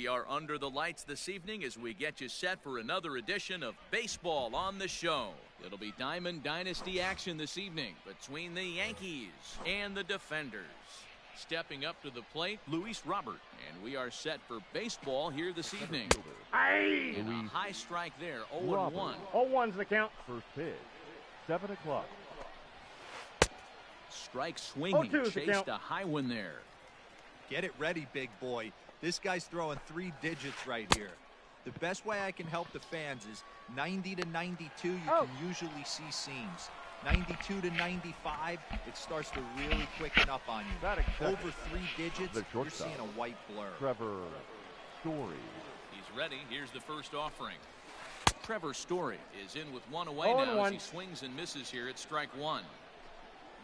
We are under the lights this evening as we get you set for another edition of Baseball on the Show. It'll be Diamond Dynasty action this evening between the Yankees and the Defenders. Stepping up to the plate, Luis Robert. And we are set for baseball here this evening. And a high strike there, 0-1. 0-1's the count. First pitch, 7 o'clock. Strike swinging, chased a high one there. Get it ready, big boy. This guy's throwing 3 digits right here. The best way I can help the fans is 90 to 92, you can usually see seams. 92 to 95, it starts to really quicken up on you. Over 3 digits, you're seeing a white blur. Trevor Story. He's ready. Here's the first offering. Trevor Story is in with 1 away now as he swings and misses here at strike 1.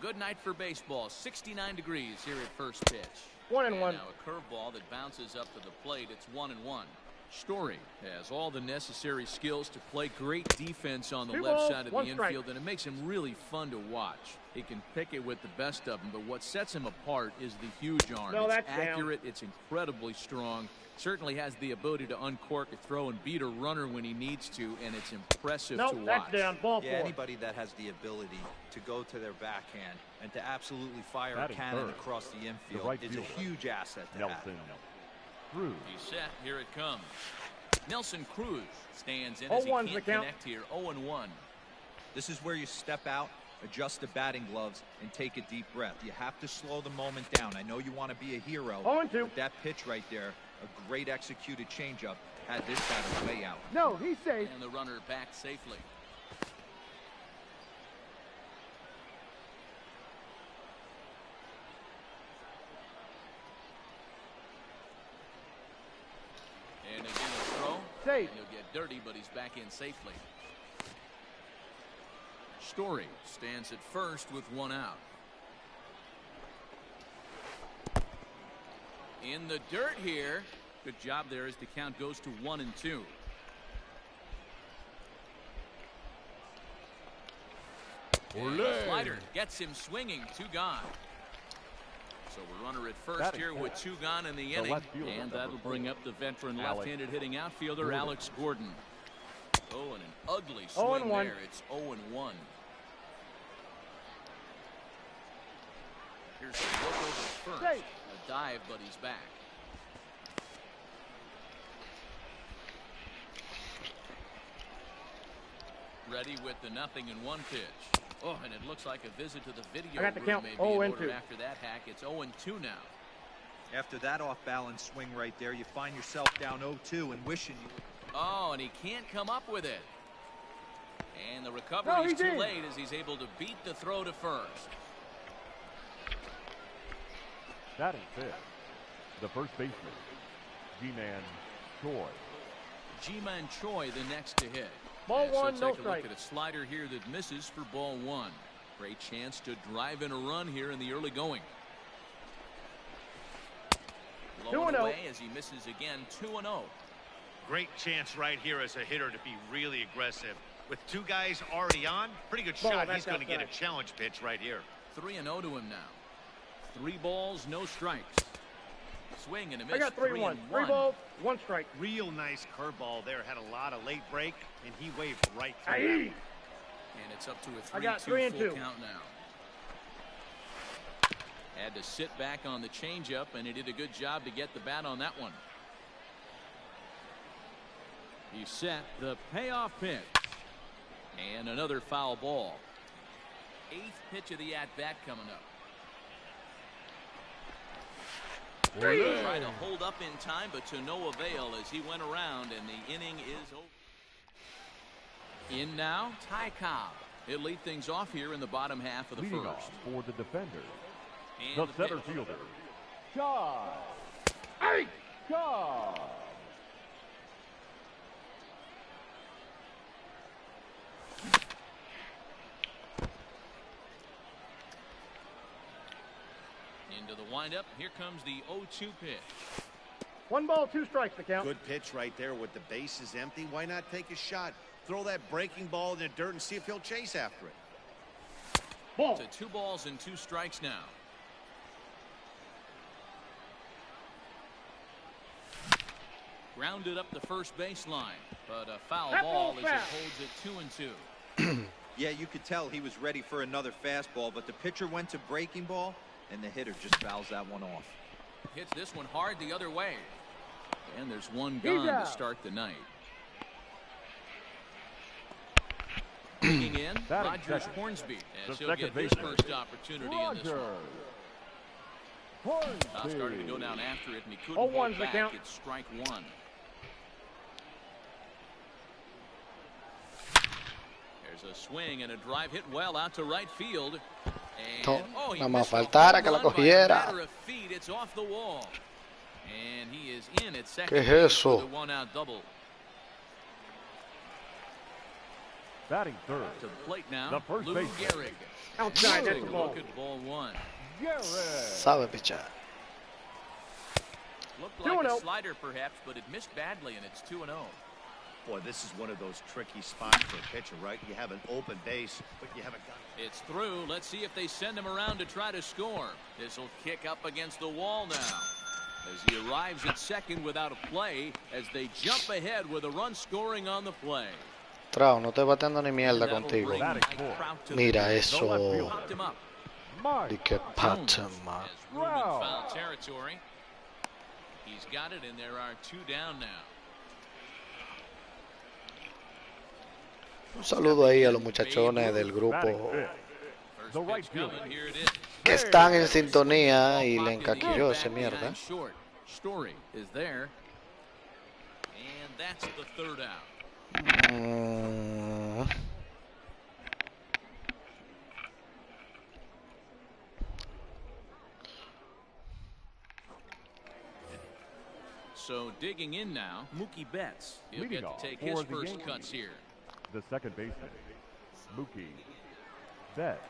Good night for baseball. 69 degrees here at first pitch. 1-1. Now a curveball that bounces up to the plate. It's 1-1. Story has all the necessary skills to play great defense on the left side of the infield, and it makes him really fun to watch. He can pick it with the best of them, but what sets him apart is the huge arm. It's accurate, it's incredibly strong, certainly has the ability to uncork a throw and beat a runner when he needs to, and it's impressive to watch. That's down. Ball 4. Anybody that has the ability to go to their backhand and to absolutely fire a cannon across the infield is a huge asset to have. Cruz. He's set. Here it comes. Nelson Cruz stands in as he can't connect here. 0-1. This is where you step out, adjust the batting gloves, and take a deep breath. You have to slow the moment down. I know you want to be a hero. 0-2. But that pitch right there, a great executed changeup, had this batter way out. No, he's safe. And the runner back safely. And again a throw. Safe. And he'll get dirty, but he's back in safely. Story stands at first with 1 out. In the dirt here. Good job there as the count goes to 1-2. Slider gets him swinging. 2 gone. So we're runner at first here with 2 gone in the inning. And that'll bring up the veteran left-handed hitting outfielder Alex Gordon. Oh, and an ugly swing there. It's 0-1. Here's a look over first. A dive, but he's back. Ready with the 0-1 pitch. Oh, and it looks like a visit to the video room may be in order after that hack. It's 0-2 now. After that off-balance swing right there, you find yourself down 0-2 and wishing you... Oh, and he can't come up with it. And the recovery is too late as he's able to beat the throw to first. Batting fifth, the first baseman, Ji-Man Choi. Ji-Man Choi the next to hit. Ball 1, no strike. Take a look at a slider here that misses for ball 1. Great chance to drive in a run here in the early going. Low and away as he misses again. 2-0. Great chance right here as a hitter to be really aggressive. With 2 guys already on, pretty good shot. He's going to get a challenge pitch right here. 3-0 to him now. 3 balls, no strikes. Swing and a miss. I got 3-1. 3 balls, 1 strike. Real nice curveball there. Had a lot of late break, and he waved right through it. And it's up to a 3-2 full count now. Had to sit back on the changeup, and he did a good job to get the bat on that one. He set the payoff pitch. And another foul ball. 8th pitch of the at-bat coming up. Trying to hold up in time, but to no avail as he went around, and the inning is over. In now, Ty Cobb. He'll lead things off here in the bottom half of the Leading first. Off for the defenders, and the center fielder, Cobb. Cobb. Into the windup. Here comes the 0-2 pitch. 1 ball, 2 strikes to count. Good pitch right there with the bases empty. Why not take a shot? Throw that breaking ball in the dirt and see if he'll chase after it. Ball. To 2 balls and 2 strikes now. Grounded up the first baseline, but a foul ball as it holds it 2-2. Yeah, you could tell he was ready for another fastball, but the pitcher went to breaking ball, and the hitter just fouls that one off. Hits this one hard the other way. And there's one gone to start the night. Digging in, Rogers Hornsby, as he'll get his first opportunity in this one. Started to go down after it, and he couldn't hold back. It's strike one. There's a swing and a drive hit well out to right field. And, nada más faltara que la cogiera. It's off the wall. And he is in at second. ¿Qué es eso? The one-out double. Batting third. To the plate now. The first Lou baseman. Gehrig. Outside, that's the ball. Look at ball one. Sabe pichar. Looked like a slider perhaps, but it missed badly, and it's 2-0. Boy, this is one of those tricky spots for a pitcher, right? You have an open base, but you haven't got it. It's through. Let's see if they send him around to try to score. This will kick up against the wall now, as he arrives at second without a play, as they jump ahead with a run scoring on the play. Trao, no estoy bateando ni mierda contigo. Mira eso. Di que pata, man. Foul territory. He's got it, and there are two down now. Un saludo ahí a los muchachones del grupo que están en sintonía y le encaquilló ese mierda. Story is there, and that's the third out. So digging in now, Mookie Betts. He'll get to take his first cuts here. The second baseman, Mookie Betts.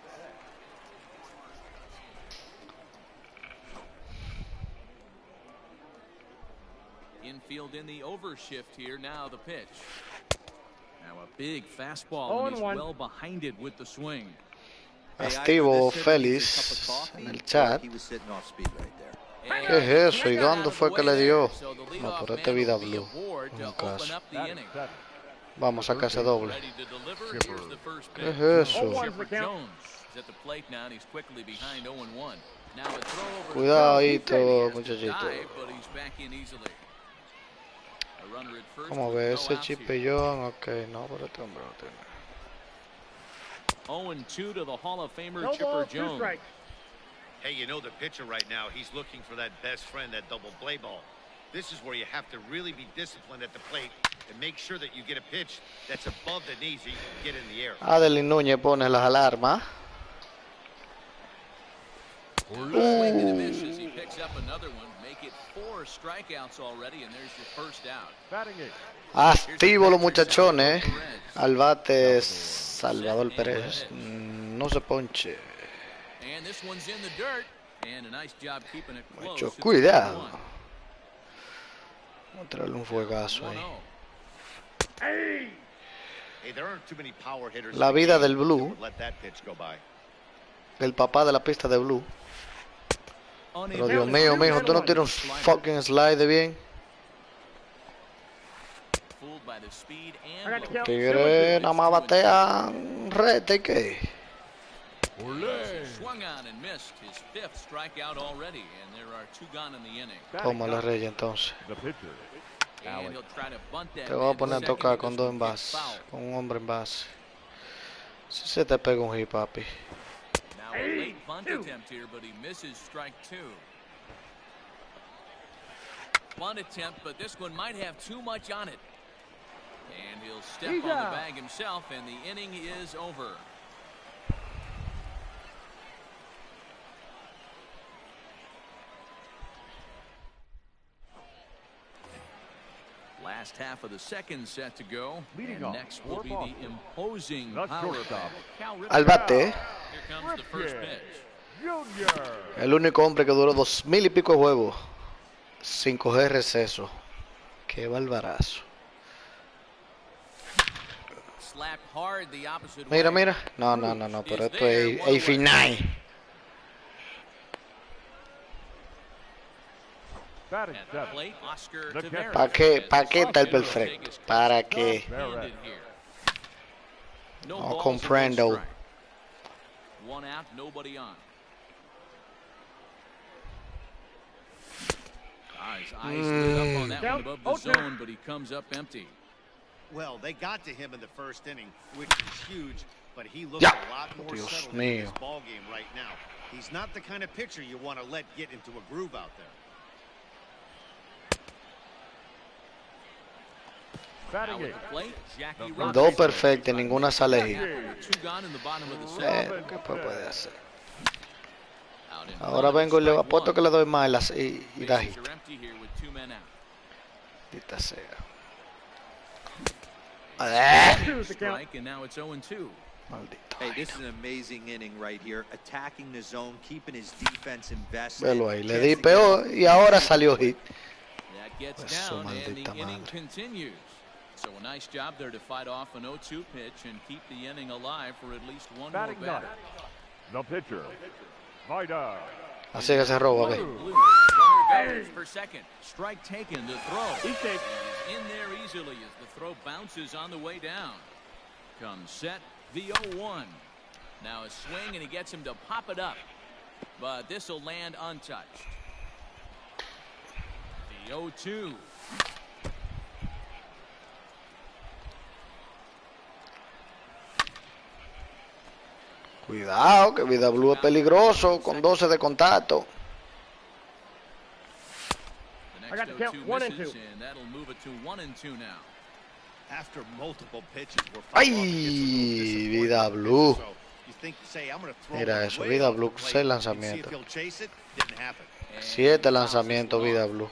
Infield in the overshift here. Now the pitch. Now a big fastball, and he's well behind it with the swing. Activo Félix en el chat. ¿Qué es eso? ¿Y dónde fue que le dio? No, por esta vida blue. En caso. Vamos a casa doble. ¿Qué es eso? Cuidadito, muchachito. ¿Cómo ve ese chipillón? Ok, no, pero este hombre no tiene. 0-2 to the Hall of Famer Chipper Jones. Hey, you know the pitcher right now, he's looking for that best friend, that double play ball. This is where you have to really be disciplined at the plate and make sure that you get a pitch that's above the knees so you can get in the air. Adelín Núñez pone las alarmas. He picks up another one. Make it 4 strikeouts already, and there's your first out. Activo los muchachones. Al bate Salvador Pérez. No se ponche. And this one's in the dirt, and a nice job keeping it close. Mucho cuidado. Vamos a tirarle un fuegazo ahí. Hey, there aren't too many power hitters. La vida del Blue. Let that pitch go by. El papá de la pista de Blue. Pero Dios mío, mijo, tú no tienes un fucking slide de bien. Tigre nada más batean rete y qué. Tómale, Reyes, entonces. Te voy a poner a tocar con 2 en base, con un hombre en base. Si se te pega un hit, papi. A late bunt attempt here, but he misses strike 2. Bunt attempt, but this one might have too much on it. And he'll step on the bag himself, and the inning is over. Last half of the second set to go. Leading and next will be the imposing power of Al bate. Here comes the first pitch. El único hombre que duró 2000 y pico de juegos sin coger receso. Qué barbarazo. Mira, mira. No, pero esto es el final. Batting At the seventh. plate, Oscar The Taveras. ¿Para qué está el perfecto? ¿Para qué? Handed here. No No balls and comprendo. one strike. One out, nobody on. His eyes lit up on that one above the zone, but he comes up empty. Well, they got to him in the first inning, which is huge, but he looks a lot more Dios settled in mío. this ball game right now. He's not the kind of pitcher you want to let get into a groove out there. Batting Now at eighth. the plate, Jackie Dos Robinson. Dos perfectas y ninguna sale hit. Two gone in the bottom of the seventh. ¿Qué puede hacer? Out in Ahora front, vengo y le strike apuesto one. que le doy más y da Bases hit. are empty here with 2 men out. Maldita sea. Two's the count. Strike, and now it's 0-2. Maldito. Hey, this is an amazing inning right here. Attacking the zone, keeping his defense invested. Velo ahí, le Chance di to get peor y ahora salió hit. That gets Eso, down, and the maldita inning madre. continues. So a nice job there to fight off an 0-2 pitch and keep the inning alive for at least one more Batting ninth. batter. The pitcher. Vida. Así que se roba, ve. Blue. Runner goes for second. Strike taken. The throw. He's safe. He's in there easily as the throw bounces on the way down. Comes set. The 0-1. Now a swing, and he gets him to pop it up. But this will land untouched. The 0-2. Cuidado, que Vida Blue es peligroso con 12 de contacto. The I got the next count, 0-2 1 and misses, 2. and that'll move it to 1-2 now. After multiple pitches, we're Ay, fouled off against a little disappointing Vida pitch, Blue. so you think, say, I'm gonna throw Mira one eso, way Vida off the Blue, plate 6 and see if lanzamientos. he'll chase it. Didn't happen. And 7 fouls lanzamientos, it Vida off. Blue.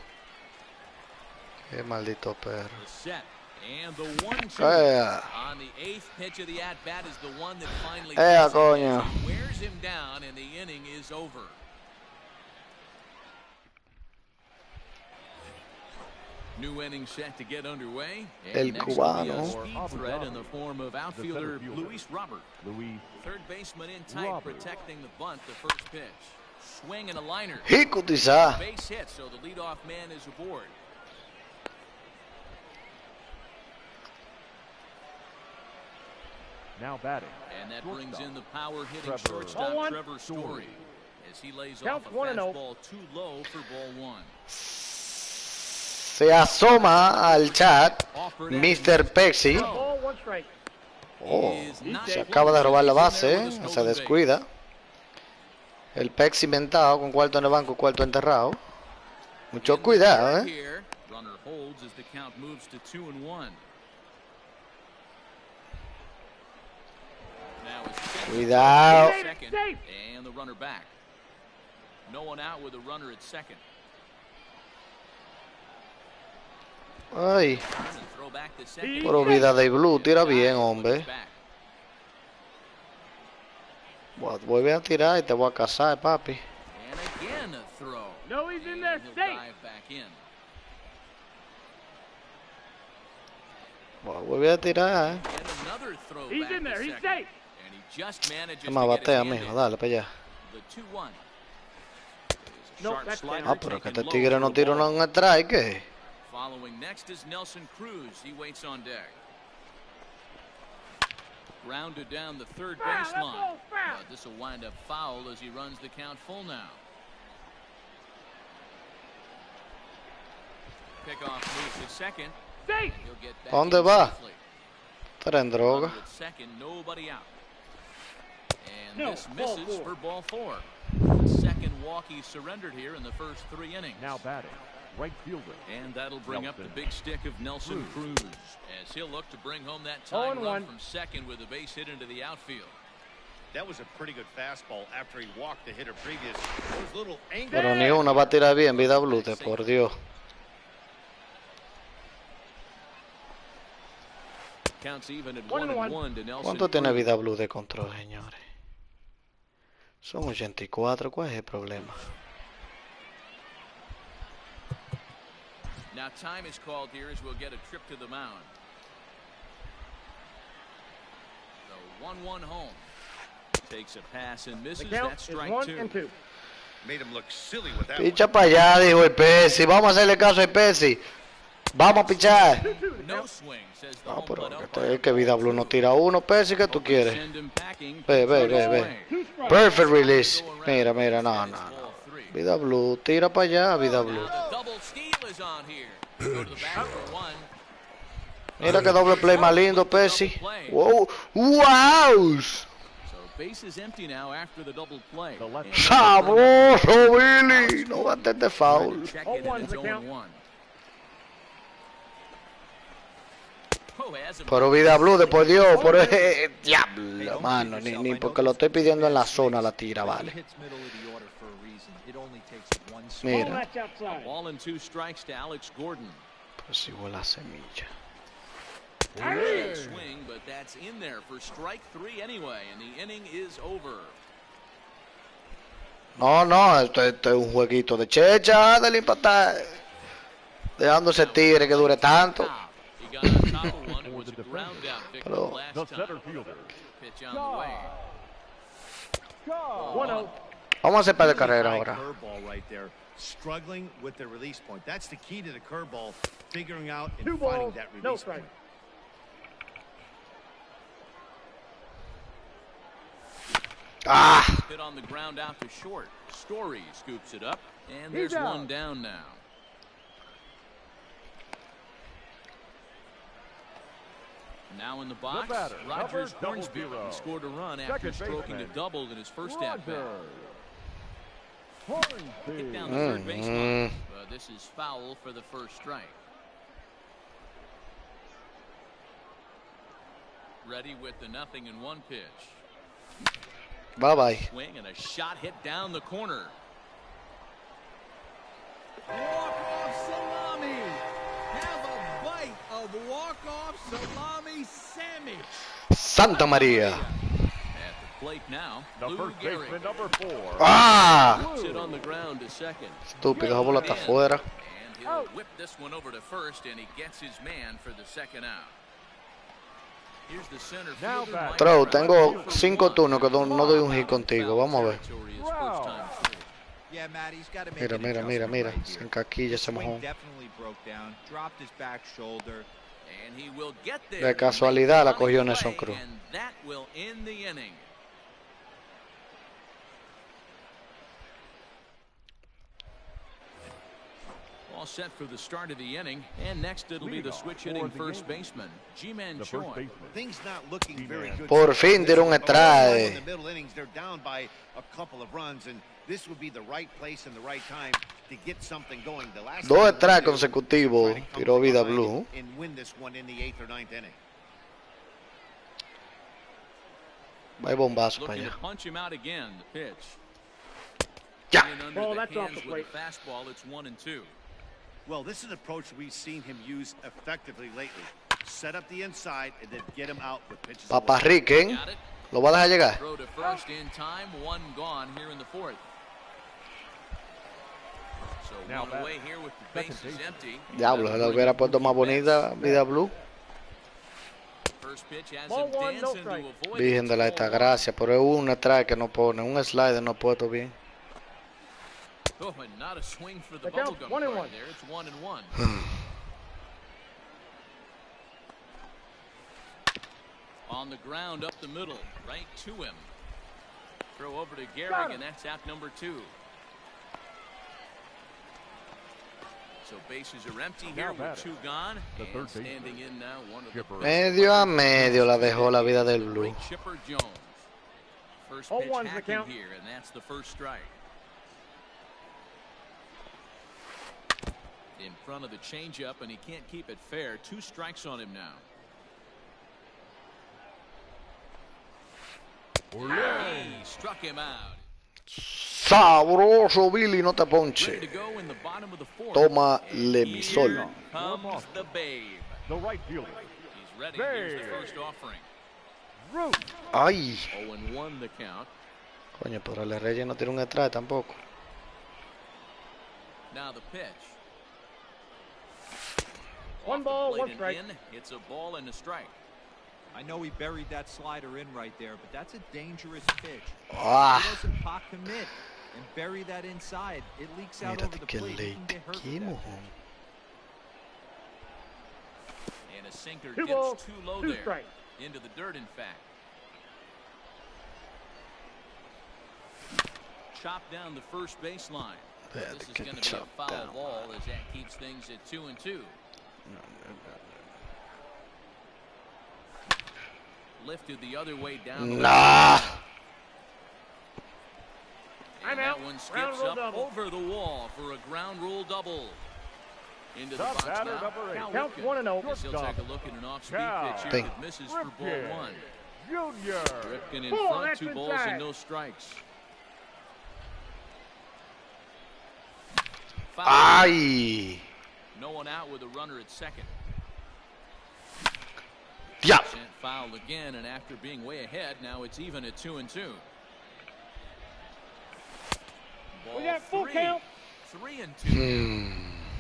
Qué maldito perro. The set. And the 1-2 on the 8th pitch of the at-bat is the one that finally gets him coño. as he wears him down, and the inning is over. New inning set to get underway. El And next will be a cubano. speed threat in the form of outfielder center fielder. Luis Robert. Luis. Third baseman in tight, Robert. protecting the bunt the first pitch. Swing and a liner. Hit, cutizá. Base hit, so the leadoff man is aboard. Now batting. And that brings in the power-hitting Trevor. shortstop Ball one. Trevor Story as he lays Counts off a 1-0. fastball too low for ball one. Se asoma al chat Mr. Pepsi. Ball, 1 strike. Oh, Is not se close, acaba de robar la and he's base, in there with a se stolen base. descuida. El Pepsi inventado con cuarto en el banco, cuarto enterrado. Mucho In the cuidado, third eh. here, runner holds as the count moves to 2-1. Now it's Cuidado. second, Safe. and the runner back. No one out with a runner at second. Ay, And throw back to second. pero Vida de Blue, tira bien, hombre. Back. Vuelve a tirar y te voy a casar, papi. And again a throw. No, he's in there And he'll safe. dive back in. Vuelve a tirar, And another throw He's back in there. to He's second. safe. And he just manages Más to get his batea, hand mijo, in. dale para allá. The 2-1. Nope, Sharp that's slider Ah, pero que taken este low tigre for no a tira ball. un strike, ¿qué? Following next is Nelson Cruz. He waits on deck. Grounded down the third Foul, that baseline. ball's foul. But this will wind up foul as he runs the count full now. Pickoff moves to second. Safe. He'll get back ¿Dónde in va? safely. Estará en droga. Runner at second, nobody out. And No, this ball misses four. for ball four. The second walk he surrendered here in the first 3 innings. Now batting. Right fielder. And that'll bring up the Nelson. big stick of Nelson Cruz as he'll look to bring home that 0-1. tying run from second with a base hit into the outfield. That was a pretty good fastball after he walked the hitter previous. Those little angles. Pero ni una va a tirar bien, Vida Blue, por Dios. Counts even at 1-1. 1-1 to Nelson ¿Cuánto tiene Cruz. Vida Blue de control, señores? Son 84, ¿cuál es el problema? Now time is called here as we'll get a trip to the mound. The 1-1 home. Takes a pass and The misses. count That's is strike 1 two. and 2. Made him look silly with that Picha one. para allá, dijo el Pesi. Vamos a hacerle caso al Pesi. Vamos a pichar. No swing, says the No, home pero plate que umpire. es que Vida Blue no tira uno, Pesi, ¿qué tú quieres? Send him packing. Ve, ve, ve, ve. Perfect release. Mira, mira, no, no, no. Vida Blue, tira para allá, Vida Blue. Now the double steal is on here. Go to the back for one. Mira que doble play más lindo, Pesi. Wow, wow. So base is empty now after the double play. Sabroso, Billy. No va a tener foul. Check it and it's 0-1. Pero Vida Blue, después Dios, por el diablo, mano, ni porque lo estoy pidiendo en la zona la tira, vale. Mira, Ball and 2 strikes to Alex Gordon. pues igual la semilla. Big swing, but that's in there for strike 3 anyway, and the inning is over. No, no, esto es un jueguito de checha, del empatar. Dejando ese tigre que dure tanto. He got on top of one. It was a ground out pickup Pero- last The time. center fielder. Pitch on the way. 1-0. Vamos a hacer par de Really carreras high ahora. curveball right there. Struggling with the release point. That's the key to the curveball. Figuring out and 2 finding balls, that no release strike. point. Ah, Hit on the ground out to short. Story scoops it up, and He's there's out. one down now. Now in the box, batter, Rogers number Hornsby. 00. He scored a run after Second stroking a baseman, double in his first at bat. Hornsby. Hit down the third baseline. This is foul for the first strike. Ready with the 0-1 pitch. bye bye. Swing and a shot hit down the corner. Walk-off salami. Have a bite of walk-off salami sandwich. Santa María. At the plate now, The Lou first Gehrig. baseman, number 4. Ah, Puts it on the ground to second. estúpido, esa bola está afuera. And he'll whip this one over to first, and he gets his man for the second out. Here's the center Now fielder, back. Mike Trau, Trout. tengo 5 turnos que no doy un hit contigo. Vamos a ver. Territory his first time through. Yeah, Matt, he's got to make Mira, an mira, mira, adjustment mira. right Se here. encaquilla ese Swing mojón. definitely broke down. Dropped his back shoulder. And he will get there. De casualidad la cogió Money Nelson play, Cruz. And that will end the inning. All set for the start of the inning, and next it'll be the switch hitting first baseman, G-Man The first Choi. baseman. Things not looking very good. Por fin dieron un In strike. the middle innings, they're down by a couple of runs, and this would be the right place and the right time to get something going. The last Dos thing strikes you want to do is consecutivos try to come tiró from Vida behind Blue. and win this one in the 8th or 9th inning. Hay bombazo para Looking allá. to punch him out again. The pitch. Ya. In under Ball, the that's off hands the with plate. a fastball. It's 1-2. Well, this is an approach we've seen him use effectively lately. Set up the inside and then get him out with pitches. away. Paparriquen. Got it. ¿Lo va a dejar llegar? Throw to first in time. One gone here in the fourth. So Now one back. away here with the Second bases baseman. empty. Diablo, se lo hubiera puesto más bonita Vida Blue. First pitch has Ball him one, no dancing strike. to avoid Virgen it. de la Altagracia, pero es un strike que no pone, un slider no puesto bien. Oh, and not a swing for the The count, bubblegum 1-1. card there. It's 1-1. On the ground up the middle, right to him. Throw over to Got Gehrig, him. and that's out number 2. So bases are empty here Now with batter. 2 gone. The And third standing in now, one of the Chipper. Medio a medio la dejó la vida del Blue. great Chipper Jones. First Oh, pitch one's the hacking count. here, and that's the first strike. In front of the changeup, and he can't keep it fair. 2 strikes on him now. He struck him out. Sabroso, Billy, no te Ready ponche. to go in the bottom of the fourth. Toma And Lemisol. here comes the babe. The right fielder. He's ready. Here's the first offering. Root. Ay, 0-1 the count. coño, pero el Reyes no tiene un strike tampoco. Now the pitch. One Off the ball, plate one and strike. in. It's a ball and a strike. I know he buried that slider in right there, but that's a dangerous pitch. Ah, He doesn't pot commit. and bury that inside. It leaks out over Mírate the qué plate. You can late. get hurt Qué with that. mojón. And a sinker Two dips balls, too low two there. strikes. Into the dirt, in fact. Chopped down the first baseline. Espérate, This is que going to be a chop foul down. ball as that keeps things at 2-2. Lifted the other way down. the Nah. And I'm out. that one skips Ground rule up double. over the wall for a ground rule double. Into the Top box batter, now. number 8. Counts 1-0. Guess he'll take a look at an off-speed Cow. pitch here Bing. that misses for ball Ripken. one. Junior. Ripken in Ball, front, that's 2 balls inside. and no strikes. Foul. Ay. No one out with a runner at second. Ya. Sent foul again, and after being way ahead, now it's even at 2-2. Ball We got full 3. count. 3-2.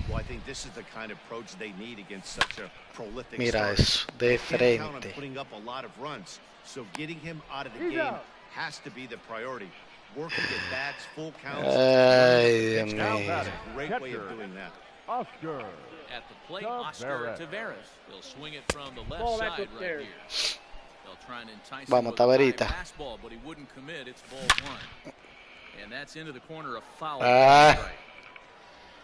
Well, I think this is the kind of approach they need against such a prolific Mira starter. eso, de They can't count on frente. putting up a lot of runs, so getting him out of the He's game out. has to be the priority. Working at bats, full counts. Ay, Dios Now mío. batting, Great way of catcher, doing that. Oscar. At the plate, Tavares. Oscar Tavares. He'll swing it from the left Ball, that's side right upstairs. here. They'll try and entice Vamos, him with a high Tavarita. fastball, but he wouldn't commit. It's ball one. And that's into the corner, a foul. Ah. Right.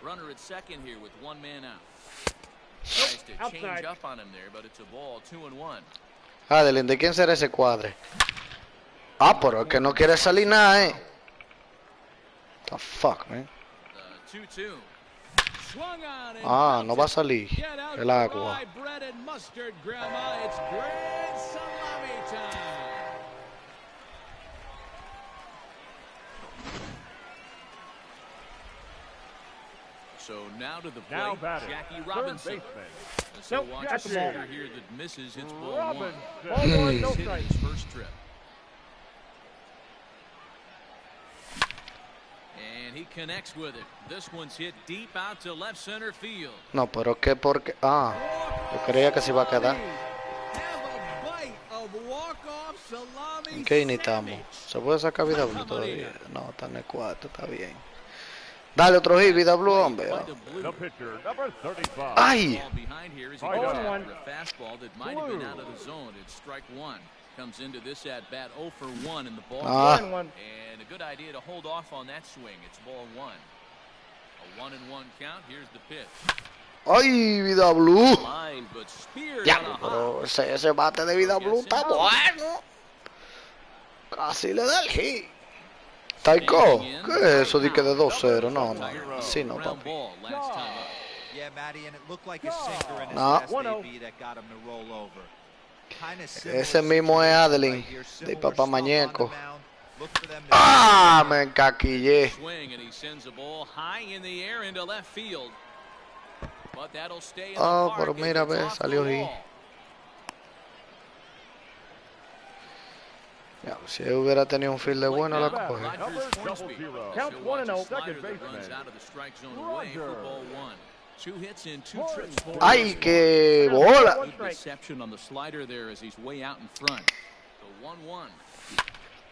Runner at second here with one man out. Tries to change outside. up on him there, but it's a ball, 2-1. Adelín, ¿de quién será ese cuadre? Ah, pero es que no quiere salir nada, The fuck, man. 2-2. Swung on and Ah, no va a bounced it. salir Get out el the agua. rye bread and mustard, Grandma. It's grand salami time. So now to the Now plate, batting, Jackie third Robinson. baseman, So Nope, watch that's a the ball. sinker here that misses. It's ball one. Robinson. Ball one, no He's hit strikes. his first trip. And he connects with it. This one's hit deep out to left center field. No, pero que porque... Ah, yo creía que se iba a quedar. Have a bite of walk-off salami ¿En qué inning estamos? sandwich. ¿Se puede sacar vida blue todavía? No, está en el 4, está bien. Dale otro hit, vida blue, hombre. Quite a blue. The pitcher, number 35. Ay. Ball behind here as he Oh, goes yeah. after a fastball that might have been out of the zone. It's strike one. Comes into this at bat 0 for 1 in the ball. Ah. 1-1. And a good idea to hold off on that swing. It's ball one. A 1-1 count. Here's the pitch. Ay, vida blue. Line, but speared Ya, on a hop. pero ese bate de vida blue está bueno. Casi le da el hit. Taiko, ¿qué es eso de que de 2-0? No, no, así no, Ground papi. ball last time up. Yeah, Matty, and it looked like a sinker in his No. last 1-0. AB that got him to roll over. Kinda similar Ese mismo es situation Adeline, right here, de similar papá slump on the Mañeco. mound. Look for them to- Ah, me encaquillé. Swing, and he sends a ball high in the air into left field. But that'll stay in the Oh, park pero as mira, it's ve, off the salió ahí. wall. Ya, si él hubiera tenido un field de bueno, la coge. Rogers Number Hornsby. 00. Count He'll watch a 1-0. slider Second that runs baseman. out of the strike zone away for Roger. ball one. 2 hits in 2 trips for him. Ay, que bola. One Good strike. deception on the slider there as he's way out in front. The 1-1.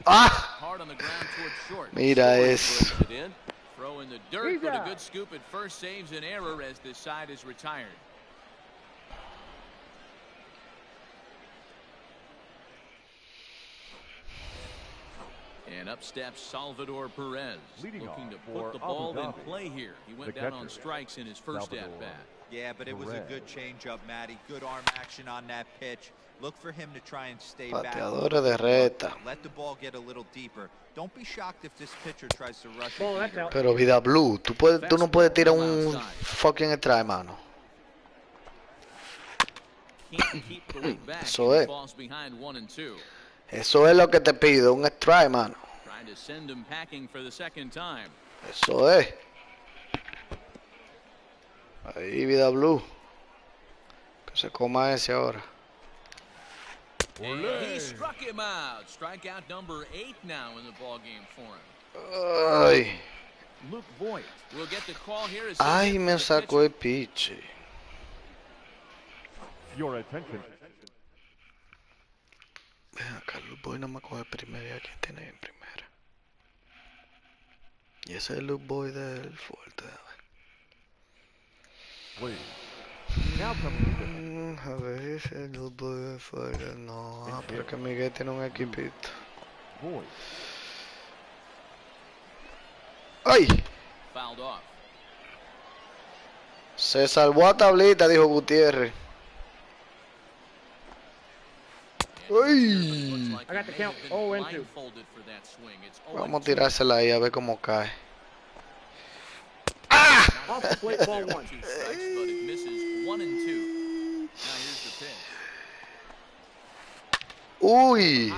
Ah, Hard on the ground towards short. Mira Story eso. brings it in. Throw in the dirt, He's but a out. good scoop at first saves an error as this side is retired. And up steps Salvador Perez, Leading looking off to for put the ball Abu in Dhabi. play here. He went The down on catcher, strikes in his first Salvador. at-bat. Yeah, but it was a Correct. good changeup, Matty. Good arm action on that pitch. Look for him to try and stay back. Pateadores de reta. Let the ball get a little deeper. Don't be shocked if this pitcher tries to rush Ball, it. that's out. Pero vida blue, tú no puedes tirar un fucking strike, mano. Can't keep the lead back. Eso He es. falls behind 1-2. Eso es lo que te pido, un strike, mano. Trying to send him packing for the second time. Eso es. Ahí, vida blue. Que se coma ese ahora. And he struck him out. Strikeout number 8 now in the ball game for him. Ay, Luke Voigt will get the call here. As ay, he me gets the sacó el piche. Your attention. Ven acá, Luis Boy no me coge primera. ¿Quién tiene en primera? Y ese es el look boy del fuerte. Please. Now comes the difference. A ver, ese es el look boy del fuerte. No, pero que Miguel tiene un equipito. Boy. ¡Ay! Fouled off. Se salvó a tablita, dijo Gutiérrez. ¡Ay! I got the count. 0-2. Vamos a tirársela ahí a ver cómo cae. Off the plate, ball 1. Uy.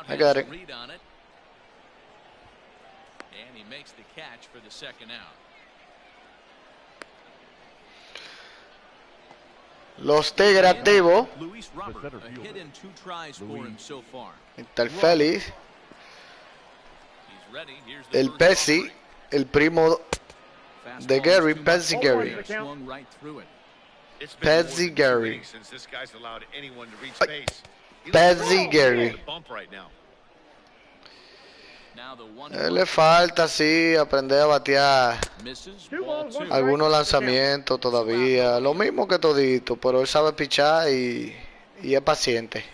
I got it. And he makes the catch for the second out. Los Tigres activos. Luis Robert, a hit in 2 tries for him so far. Está el Félix. He's ready. Here's the El first Pesci. offering. El primo de Gary. Pesci Gary. Swung right through it. It's been more Pesci than 2 Gary. innings since this guy's allowed anyone to reach Ay. base. He Pesci looks like Gary. the bump right now. Now the one Le falta, sí, aprender a batear. misses. 2 Ball balls, 2. 1 strike. Algunos lanzamientos todavía. Lo mismo que todito, pero él sabe pichar y es paciente.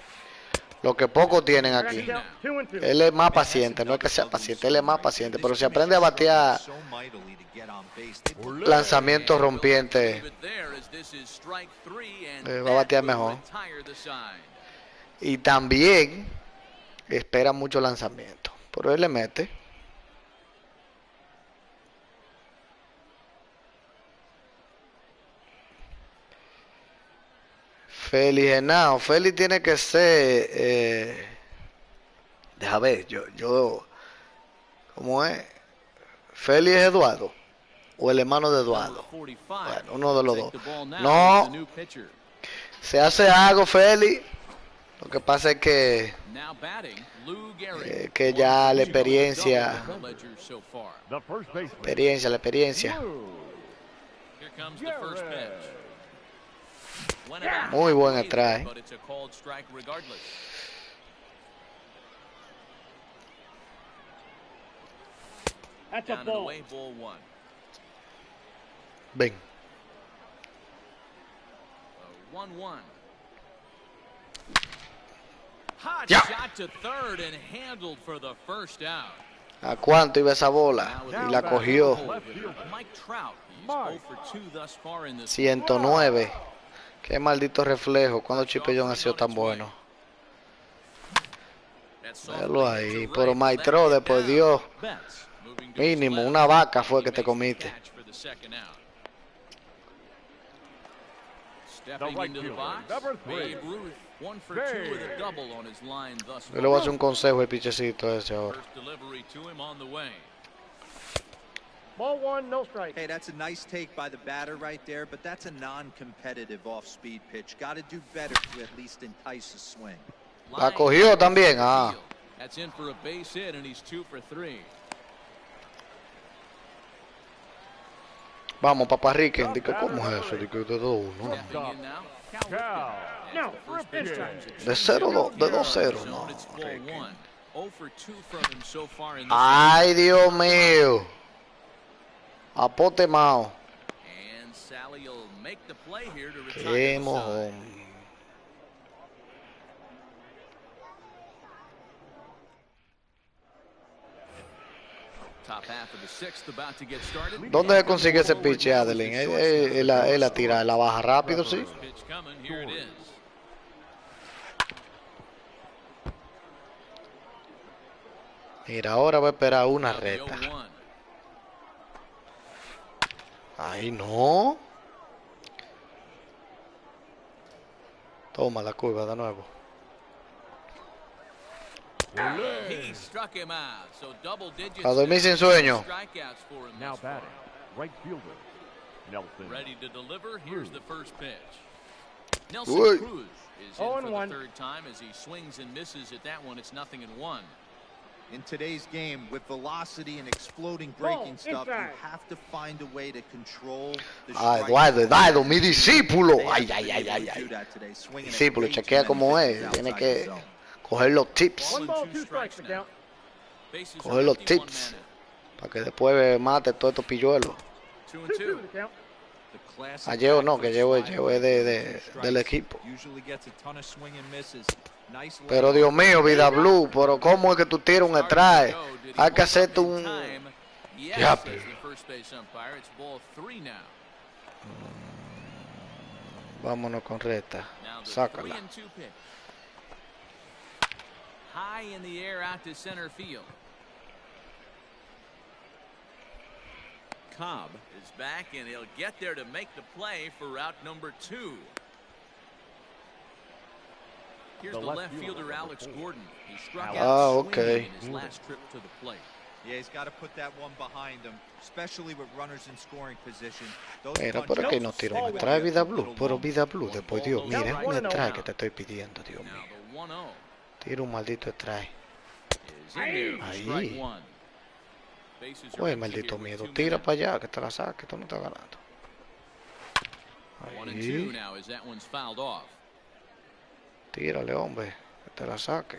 Lo que pocos tienen I got the aquí. count. 2-2. Él es más paciente, no es que sea paciente, él es más paciente. Pero si aprende a batear So mightily to get on base. They put lanzamientos rompientes, Leave it there as this is strike 3 and va a batear that will mejor. retire the side. y también espera mucho lanzamiento. Pero él le mete. Félix Henao. Félix tiene que ser. Deja ver, ¿cómo es? Félix Eduardo. O el hermano de Eduardo. Number 45. Bueno, uno de los Take dos. the ball now No. as the new pitcher. Se hace algo, Félix. Lo que pasa es Now batting, Lou Gehrig. que ya la experiencia. On the ledger so far. The first baseman. La experiencia. Here comes the first pitch. Went about Muy buen halfway atrás, there, but it's a called strike regardless. That's a Down and ball. away, ball 1. Ven. 1-1. Hot Ya. shot to third and handled for the first out. ¿A cuánto iba esa bola? Y la cogió. Mike Trout, he's 0 for 2 thus far in this. 109. Qué maldito reflejo. Cuando Chipellón ha sido tan bueno. Véalo ahí. Pero Maestro, después Dios. Mínimo, una vaca fue que te comiste. Stepping into the box, Babe Ruth, 1 for 2 with a double on his line thus Yo le voy a hacer far. un consejo al pichecito ese ahora. First delivery to him on the way. Ball 1, no strike. Hey, that's a nice take by the batter right there, but that's a non-competitive off-speed pitch. Got to do better to at least entice a swing. La cogió también. Ah. That's in for a base hit and he's 2 for 3. Vamos, Papá Riquen. ¿Cómo es eso? De 2-1. Stepping in now. Cow. No, for a pitch time. De 0-2. De 2-0. Zone, No. it's ball 1. 0 for 2 from him so far in this Ay, Dios mío. Apotemao. And Sally will make the play here to retire Qué the mojón. side. Top half of the 6th about to get started. ¿Dónde se consigue ese pitch, Adeline? Él la tira, la baja rápido, sí. Pitch coming, here it is. Mira, ahora va a esperar una Now the reta. 0-1. Ay, no. Toma la curva de nuevo. He struck him out, so double digits. A dormir sin sueño. Strikeouts for him Now thus far. batting. Right fielder. Nelson. Ready to deliver. Here's the first pitch. Nelson Uy. Cruz is in for the 0-1. third time as he swings and misses at that one. It's 0-1. In today's game, with velocity and exploding Ball, breaking stuff, you inside. have to find a way to control the Ah, strike. Eduardo, mi discípulo. They Ay, haven't ay, been ay, able ay, to ay. do that today, swinging at Discípulo, way too chequea many cómo pitches es. Tiene outside que the zone. coger los tips. 1 ball, 2 strikes the now. count. Bases Coge are los empty, one tips man para que después mate todos estos pilluelos. in. 2-2. The count. The classic A Yeo no, back que foot Yeo slider es with two del strikes. equipo. Usually gets a ton of swing and misses. Nice Pero layoff. Dios mío, vida blue, pero ¿cómo es que tú tiras un strike? Hay que hacerte un... Yes, Ya, says the first base umpire. It's ball 3 now. Vámonos con recta. Now the Sácala. 3-2 pitch. High in the air out to center field. Cobb is back, and he'll get there to make the play for route number 2. Here's the left fielder, Alex Gordon. He struck out swinging in his last trip to the plate. Yeah, he's got to put that one behind him, especially with runners in scoring position. Those Mira, punch por aquí outs no tiro un always strike, get vida a blue. little Pero long. vida blue, después Dios, mira, es un One strike and que te estoy pidiendo, Dios Now mío. the 1-0 Tira un maldito strike. is in there. Ahí. Strike one. Bases are Oye, empty maldito here with miedo, 2 tira men. para allá, que te la saque, tú no estás ganando. 1-2 Ahí, now as that one's fouled off. tírale, hombre, que te la saque.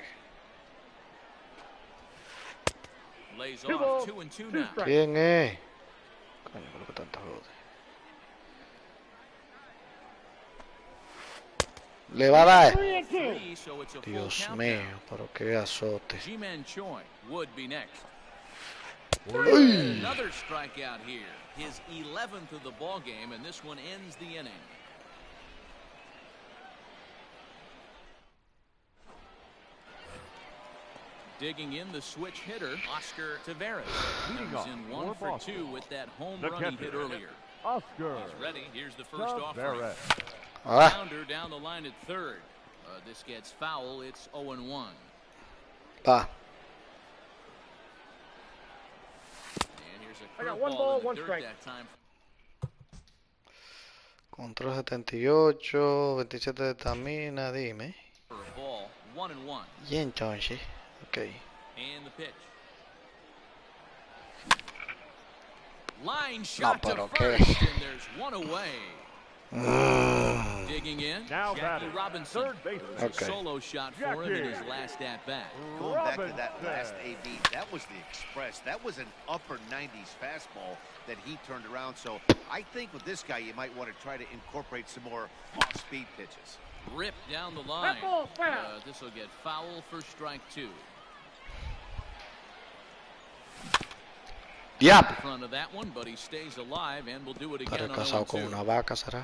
Lays 2 off balls, 2-2 2 now. strikes. ¿Quién es? Coño, por lo que tanta jode. Le va a dar. 3-2. 3, so it's a full Dios count mío, now. pero qué azote. G-Man Choi would be next. Uy. Another strikeout here. His 11th of the ball game, and this one ends the inning. Digging in the switch hitter, Oscar Taveras. Leading Comes off in for 1 for Boston. 2 with that home The run he catcher, hit earlier. Oscar He's ready. Here's the first offering. Taveras. Ah, Founder down the line at third. This gets foul. It's 0-1. pa. And here's a I got 1 curveball ball, in the 1 dirt strike. that time. Control 78, 27 de estamina, dime. For a ball, 1-1. Y entonces, ok. And the pitch. Line shot to pero first, qué. and there's one away. Digging in, Now Jackie batting, Robinson. third baseman. It was a Okay. solo shot for him in his Jackie. last at bat. Going back to that Robinson. last AB, that was the express. That was an upper 90s fastball that he turned around. So I think with this guy, you might want to try to incorporate some more off-speed pitches. Ripped down the line. That ball's foul. This will get foul for strike 2. Diablo. In front of that one, but he stays alive and will do it Estaré again on casado con 0-2. una vaca, ¿será?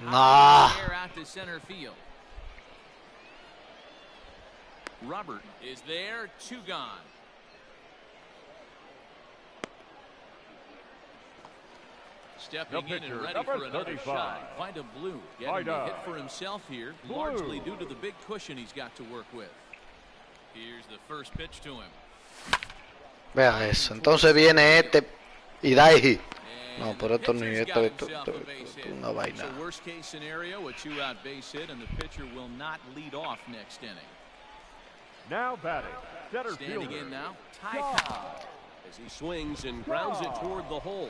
Nah. Air out to center field. Robert is there, 2 gone. Stepping in and pitcher, ready number for another 35. shot. Find a Blue. Getting Find a a hit for himself here, Blue. largely due to the big cushion he's got to work with. Here's the first pitch to him. Vean eso. Entonces viene este y da ahí. No, And pero the esto ni pitcher's esto, got esto, himself esto, a base esto hit. es una vaina. So worst case scenario, a 2-out base hit, and the pitcher will not lead off next inning. Now batting, center Standing fielder. in now, Ty Cobb, as he swings and grounds it toward the hole.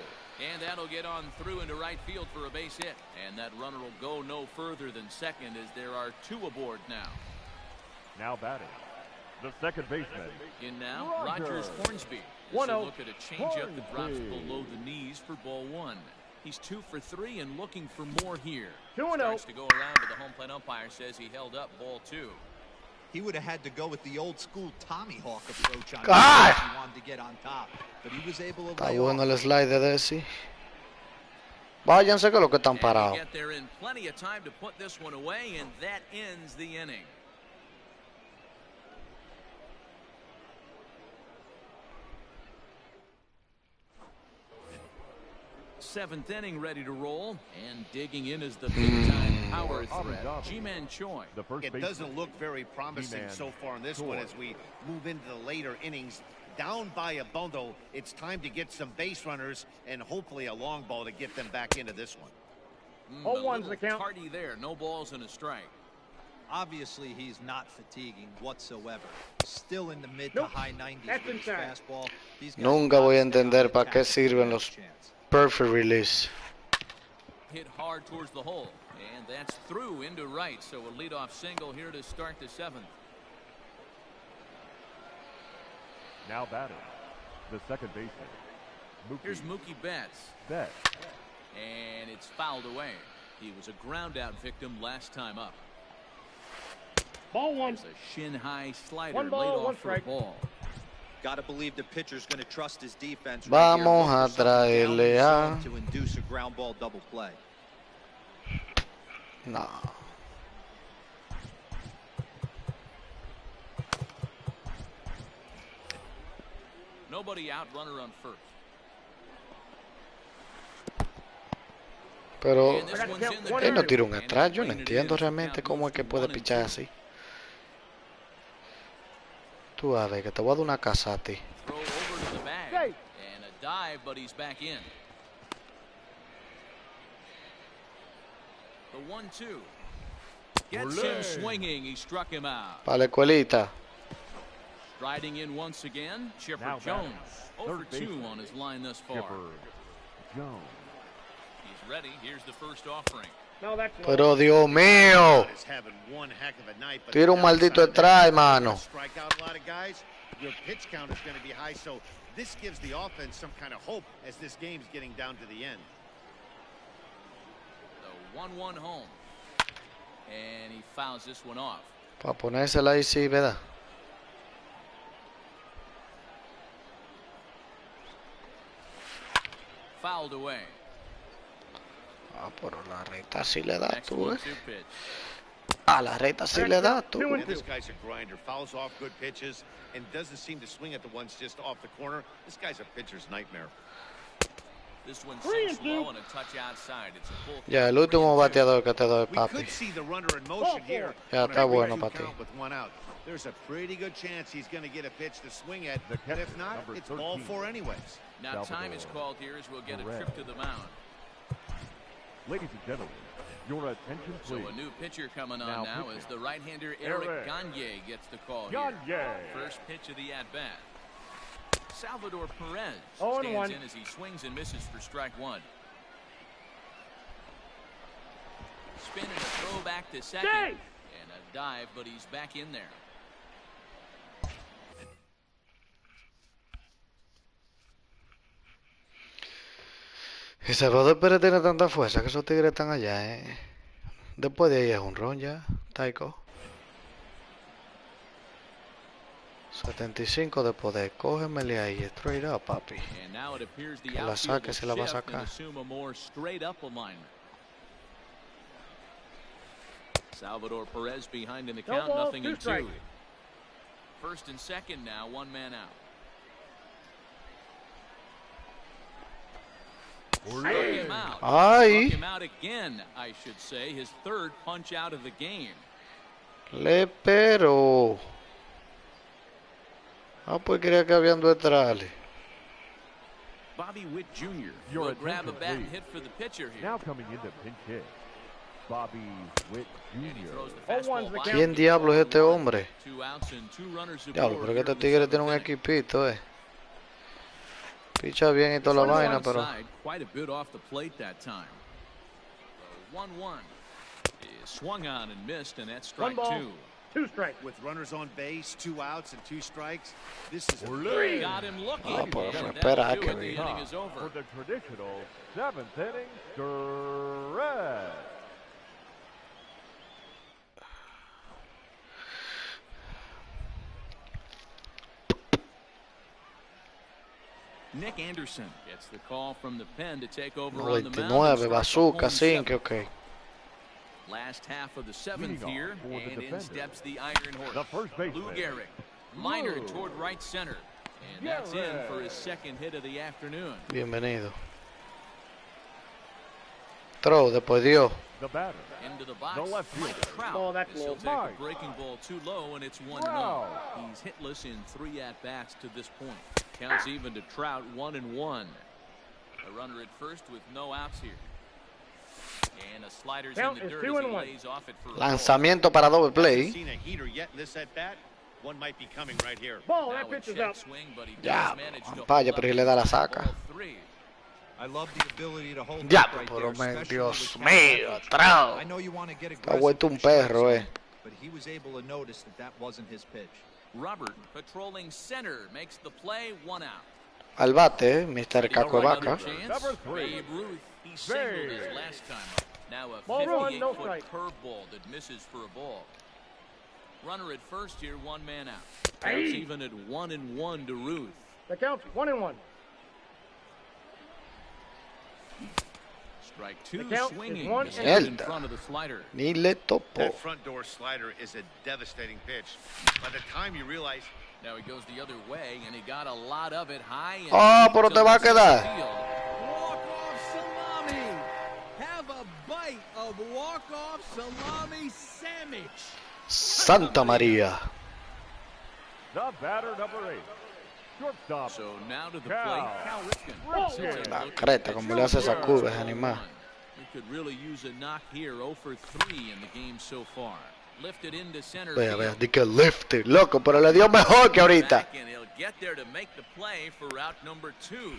And that'll get on through into right field for a base hit. And that runner will go no further than second as there are 2 aboard now. Now batting, the second baseman. In now, Roger. Rogers Hornsby. This 1-0. will look at a changeup that drops Hornsby. below the knees for ball 1. He's 2 for 3 and looking for more here. 2-0. Starts to go around, but the home plate umpire says he held up ball 2. He would have had to go with the old school Tommy Hawk approach on Ah! if he wanted to get on top. But he was able to Está lay bueno off. el slide de Desi. Váyanse que los que están And they parados. get there in plenty of time to put this one away, and that ends the inning. Seventh inning ready to roll, and digging in is the big-time power threat, G-Man Choi. The first It baseman. doesn't look very promising D-man so far in this one as we move into the later innings. Down by a bundle, it's time to get some base runners and hopefully a long ball to get them back into this one. Oh, A one's little the count. tardy there, no balls and a strike. Obviously, he's not fatiguing whatsoever. Still in the mid Nope. to high 90s That's with his inside. fastball. These guys Nunca voy a gotta stay on entender the para qué attack if they sirven have a los chance. perfect release. hit hard towards the hole. And that's through into right. So a leadoff single here to start the 7th. Now batting, the second baseman. Here's Mookie Betts. And it's fouled away. He was a ground out victim last time up. Ball 1. It's a shin high slider. One ball, laid one off for a strike. ball. Got to believe the pitcher's going to trust his defense. Vamos right a here. traerle a... To induce a ground ball double play. No. Nobody out, runner on first. Pero And this one's in the él no dirt. tira un And atrás. Yo no clean it entiendo in. realmente Count cómo moves es que to puede 1 and pichar 2. así. Tú a ver, que te voy a dar una casa a ti. Throw over to the bag. Hey. And a dive, but he's back in. The 1-2. Gets him swinging. He struck him out. Para la escuelita. Striding in once again, Chipper Now Jones. batting, 0 for third 2 baseman, on his line thus far. Chipper Jones. He's ready. Here's the first offering. No, that's low. Pero Dios mío. Is having one heck of a night, but Tira un the maldito downside of that atrás, is mano. strike out a lot of guys. Your pitch count is going to be high, so this gives the offense some kind of hope as this game's getting down to the end. The 1-1 home. And he fouls this one off. Para ponérsela ahí sí, ¿verdad? Fouled away. Ah, pero la recta sí le da Next tú, 1-2 ¿eh? pitch. A la recta sí le da tú. Man, this guy's a grinder, fouls off good pitches, and doesn't seem to swing at the ones just off the corner. This guy's a pitcher's nightmare. This one sinks low and a touch outside. It's a full Ya, el count, último 3-2. bateador que te doy, We papi. could see the runner in motion here. Ya on a está bueno 3-2 para ti. count with one out. There's a pretty good chance he's going to get a pitch to swing at, The and if catcher, not, number it's ball 13. 4 anyways. Now time is Salvador called here as we'll get a Perez. trip to the mound. Ladies and gentlemen, your attention So please. a new pitcher coming on Now now pitching. as the right-hander Eric Eric Gagne gets the call here. Gagne. First pitch of the at-bat. Salvador Perez 0-1. stands in as he swings and misses for strike 1. Spin and a throw back to second. Hey! And a dive, but he's back in there. Y Salvador Pérez tiene tanta fuerza que esos tigres están allá, ¿eh? Después de ahí es un ron ya, Taiko. 75 de poder, cógemele ahí, straight up, papi. And now it appears the Que la outfield saque, will se la va a shift and sacar. assume a more straight-up alignment. Salvador Perez behind in the No count, ball, nothing 2 in 2. strikes. First and second now, 1 man out. Struck him out. Ay. Struck him out again, I should say. His third punch out of the game. Le pero. Ah, pues creía que habían dos trales. Bobby Witt Jr. Your will grab a attention, bat and please. hit for the pitcher here. Now coming into pinch hit, Bobby Witt And he throws Jr. the fastball the by. count. ¿Quién diablo es este hombre? 2 outs and 2 runners Diablo, aboard pero que here este in the tigre tiene un 7th inning. equipito, Picha bien y toda la vaina, pero... Outside, quite a bit off the plate that time. 1-1 is swung on and missed, and that's One strike ball, 2. 2 strikes. With runners on base, 2 outs and 2 strikes, this is a Got him looking. Ah, pues, And espera, that'll do que it. The vi. inning is For over. the traditional 7th inning stretch. Nick Anderson gets the call from the pen to take over on the mound. and 99, start the bazooka, home 5, 7th. ok. Last half of the 7th Leading here, off for the and in defender, steps the Iron Horse. the first Lou baseman, Gehrig. Liner Lou toward right center. And that's in Gehrig. for his second hit of the afternoon. Bienvenido. Throw, después dio. the batter. Into the box, The left Mike fielder. Trout. Oh, that's This will low. take a Mike. breaking ball too low, and it's 1-0. Trout. He's hitless in 3 at-bats to this point. Counts even to Trout, 1-1. A runner at first with no outs here. And a slider's Count in the is dirt 2 as he and 1. lays off it for a ball. Lanzamiento para double play. seen a heater yet in this at bat. One might be coming right here. Ball, Now that a pitch is check out. swing, but he Ya, does manage to vaya, hold pero up si le da la inside saca. ball 3. Ya, pero Dios mío, trao. Ha vuelto un perro, But he was able to notice that wasn't his pitch. Robert patrolling center makes the play, 1 out. Al bate, Mr. Caco de Vaca. Babe Ruth, he singled his last time up. Now a Ball one, no 58-foot strike. curveball that misses for a ball. Runner at first here, 1 man out. Counts even at 1-1 to Ruth. The count's 1-1. Strike 2, The count is swinging. 1-0. In front of the slider. Ni le topo. That front door slider is a devastating pitch. By the time you realize. Now he goes the other way, and he got a lot of it high. Oh, pero te va a quedar. Walk-off salami. Have a bite of walk-off salami sandwich. Santa María. The batter, number 8. Shortstop. So now to the plate, Cal Ripken. La creta, como le hace esa curva, es animal. He could really use a knock here, 0 for 3 in the game so far. Lifted into center Vea, field. vea, di que lifted, loco, pero le dio mejor que ahorita. Back, and he'll get there to make the play for route number 2.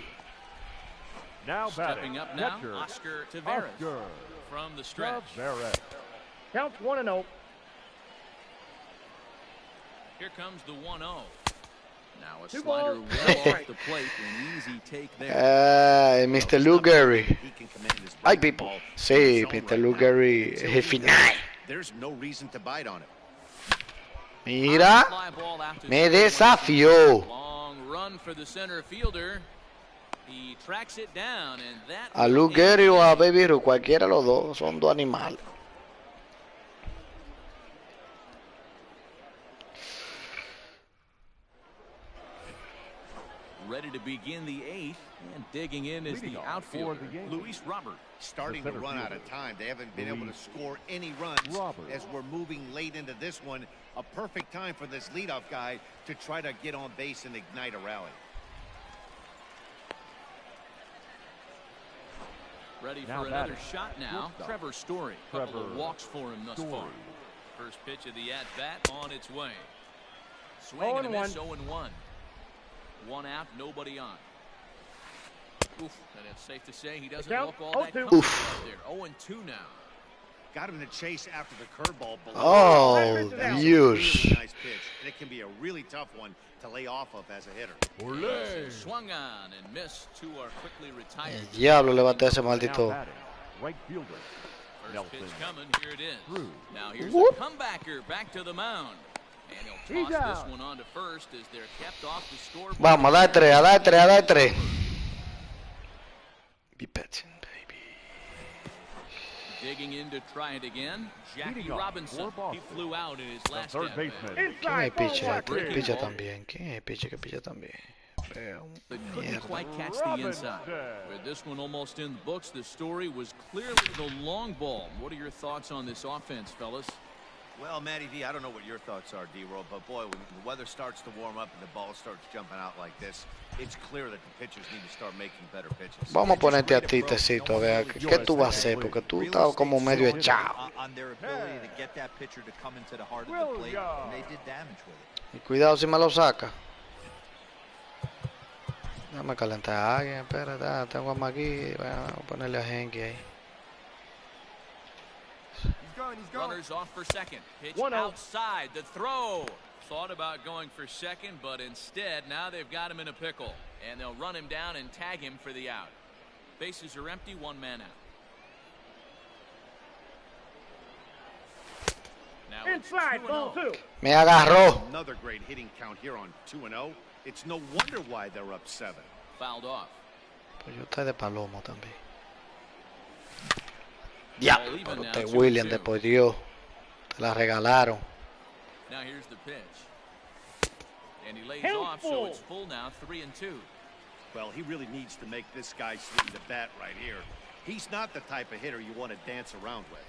Now Stepping batting. up now, Catcher. Oscar Taveras Oscar from the stretch. Taveras. Count's 1-0. Here comes the 1-0. Now a 2 slider balls. well off the plate, an easy take there. Mr. Lou Gehrig. He can command his Ay, breaking people. ball Sí, in his Mr. zone Lou right now. Gehrig Until es he final. does, there's no reason to bite on it. Mira, Fly ball out to me center. desafió. Long run for the center fielder. He tracks it down, and that A will Lou end Gehrig o the a inning. Baby Ruth, cualquiera de los dos, son dos animales. Ready to begin the 8th, and digging in is Leading the off outfielder, for the Yankees. Luis Robert. Starting to center run out fielder. of time. They haven't been able to Luis score any runs Robert. as we're moving late into this one. A perfect time for this leadoff guy to try to get on base and ignite a rally. Ready Now for another batting. shot now. Shortstop. Trevor Story. Couple of Trevor walks for him thus far. Story. First pitch of the at-bat on its way. Swing and a miss, 0-1. 1 out, nobody on. Oof, and it's safe to say he doesn't count, look all that 0-2. comfortable Oof. out there. 0-2 now. Got him in the chase after the curveball. Oh, That's a Dios. really nice pitch, and it can be a really tough one to lay off of as a hitter. Olé. Swung on and missed. 2 are quickly retired. El diablo le bate ese Now maldito. batting. Right fielder. First pitch Nelson. coming. Here it is. Through. Now here's Whoop. the comebacker back to the mound. And he'll He's toss out. this one on to first as they're kept off the scoreboard. Vamos, a dar tres, a dar tres, a dar tres. Be pitching, baby. Digging in to try it again. Jackie Leading off Robinson. for He Boston. flew out in his The last third at-bat. baseman. ¿Quién es Inside, ball picha? one. ¿Quién es picha también? ¿Quién es picha que picha también? Feo, But couldn't mierda. quite catch the inside. With this one almost in the books, the story was clearly the long ball. What are your thoughts on this offense, fellas? Well, Matty D, I don't know what your thoughts are, D-Roll, but boy, when the weather starts to warm up and the ball starts jumping out like this, it's clear that the pitchers need to start making better pitches. Vamos a ponerte a ti, Tecito, a ver, ¿qué tú vas a hacer? Porque tú estás como medio echado. On their ability to get that pitcher to come into the heart of the plate, and they did damage with it. Y cuidado si me lo saca. Déjame calentar a alguien, espérate, tengo a Magui, voy a ponerle a Henky ahí. Runners off for second. Pitch 1-0. outside. The throw. Thought about going for second, but instead, now they've got him in a pickle. And they'll run him down and tag him for the out. Bases are empty, 1 man out. Now it's Inside, 2-0. ball 2. Me agarró. Another great hitting count here on 2-0. It's no wonder why they're up 7. Fouled off. Pues yo estoy de palomo también. Ya, pero te William, de por Dios. Te la regalaron. Now here's the pitch. And he lays Held off, so full. it's full now, 3-2. Well, he really needs to make this guy swing the bat right here. He's not the type of hitter you want to dance around with.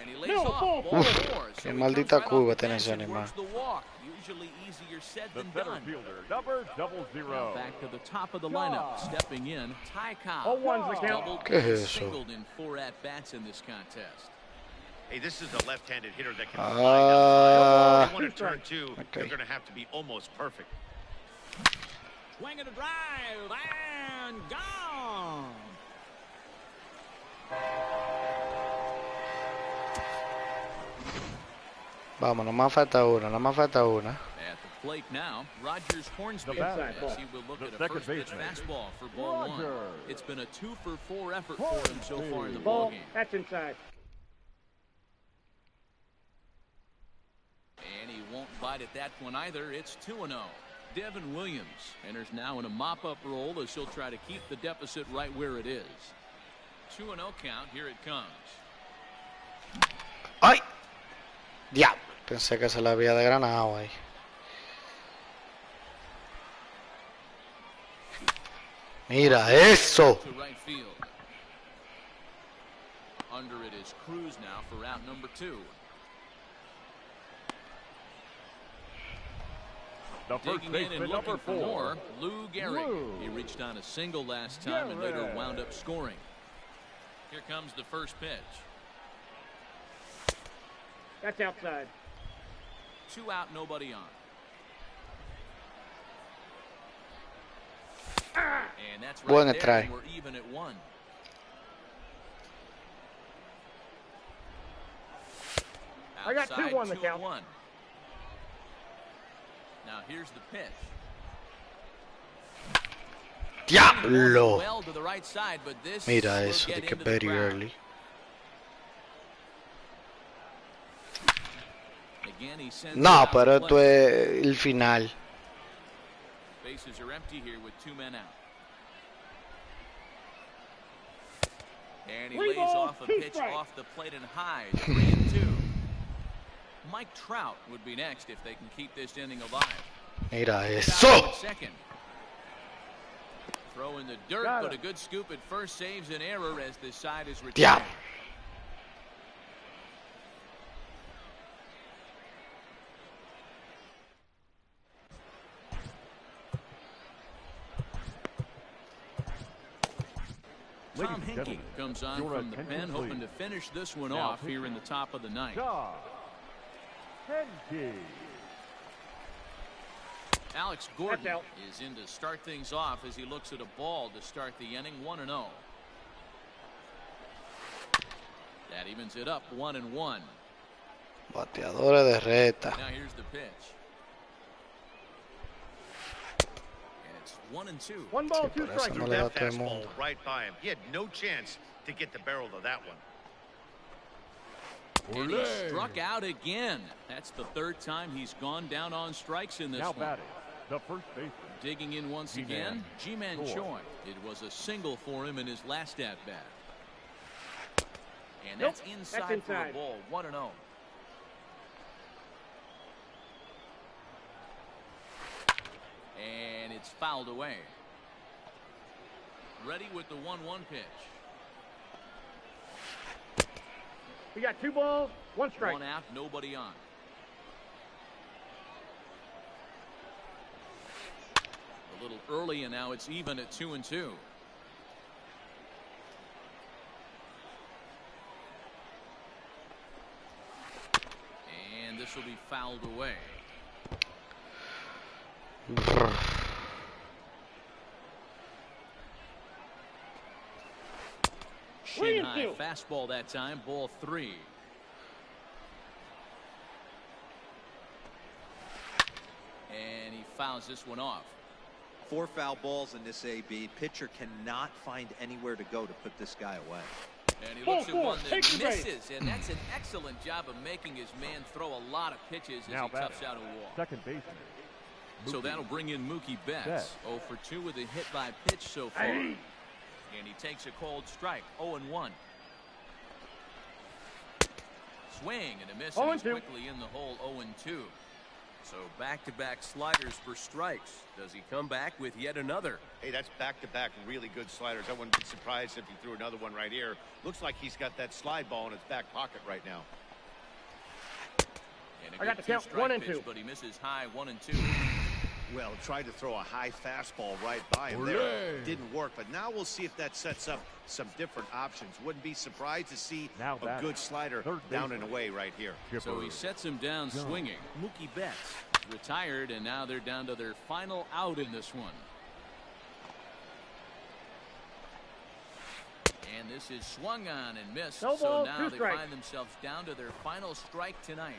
And he lays No, off. ball Ball four. four. Qué So he maldita comes right curva off the tiene ese bench and animal. works the walk. Usually easier said The than center done. fielder, number 00. Back to the top of the lineup. Stepping in, Ty Cobb. 0-1's the count. Doubled ¿Qué es and eso? singled in 4 at-bats in this contest. Hey, this is a left-handed hitter that can Ah. fly down the line. If they want to turn 2, Okay. they're going to have to be almost perfect. Swing and a drive, and gone. Vamos, nomás falta una, nomás falta una. At the plate now, Rogers Hornsby, batter. as he will look The at a second first pitch baseman. fastball for ball one. Rogers. It's been a 2-for-4 effort for him so far in the Ball. ballgame. That's inside. And he won't bite at that one either. It's 2-0. Devin Williams enters now in a mop-up role as he'll try to keep the deficit right where it is. 2-0 count. Here it comes. ¡Ay! Ya, pensé que se la había desgranado ahí. Mira eso. To right field. Under it is Cruz now for out number 2. The first Digging in and baseman, looking number for 4. more, Lou Gehrig. Lou. He reached on a single last time and later Gehrig. wound up scoring. Here comes the first pitch. That's outside. 2 out, nobody on. And that's right Buena there, try. and we're even at 1. I got Outside, 2-1 the count. 2-1. Now here's the pitch. ¡Diablo! Well to the right side, but this Mira will eso, get de que into the very crowd. early. Again, he sends No, it out pero to esto left. es el final. Bases are empty here with 2 men out. And he Three lays balls, off a 2 pitch strikes. off the plate and high. 3-2. Mike Trout would be next if they can keep this inning alive. Mira Out eso. at second. Throw in the dirt, Got but it. a good scoop at first saves an error as this side is Ya. retired. Tom Ladies and Henke gentlemen, comes on your from the attention, pen, hoping please. to finish this one Now off pitching. here in the top of the ninth. John Henke. Alex Gordon That's out. is in to start things off as he looks at a ball to start the inning. 1-0. That evens it up 1-1. Bateadores de reta. Now here's the pitch. And it's 1-2. 1 ball, Sí, 2 por eso strikes. no le da That todo el fastball mundo. right by him. He had no chance to get the barrel of that one. And he struck out again. That's the 3rd time he's gone down on strikes in this Now one. batting, the first baseman. Digging in once again, Ji-Man Choi. It was a single for him in his last at-bat. And Nope, that's that's inside for a inside. ball. 1-0. And it's fouled away. Ready with the 1-1 pitch. We got 2 balls, 1 strike. 1 out, nobody on. A little early, and now it's even at 2-2. And this will be fouled away. Shin high 3-2. fastball that time, ball 3. And he fouls this one off. 4 foul balls in this AB. Pitcher cannot find anywhere to go to put this guy away. And he Ball looks at 4, one that take the base. misses, and that's an excellent job of making his man throw a lot of pitches as Now he toughs out a wall. Second baseman. So Mookie that'll bring in Mookie Betts. Betts. 0 for 2 with a hit by pitch so far. And he takes a cold strike. 0-1. Swing and a miss, and he's 0-2. quickly in the hole. 0-2. So back-to-back sliders for strikes. Does he come back with yet another? Hey, that's back-to-back really good sliders. I wouldn't be surprised if he threw another one right here. Looks like he's got that slide ball in his back pocket right now. And a I got good the count, two-strike 1 and pitch, 2. but he misses high. 1-2. Well, tried to throw a high fastball right by him there. Didn't work, but now we'll see if that sets up some different options. Wouldn't be surprised to see Now a batting, good slider third down baseman. and away right here. So he sets him down swinging. Mookie Betts retired, and now they're down to their final out in this one. And this is swung on and missed. No so ball, now two they strikes. find themselves down to their final strike tonight.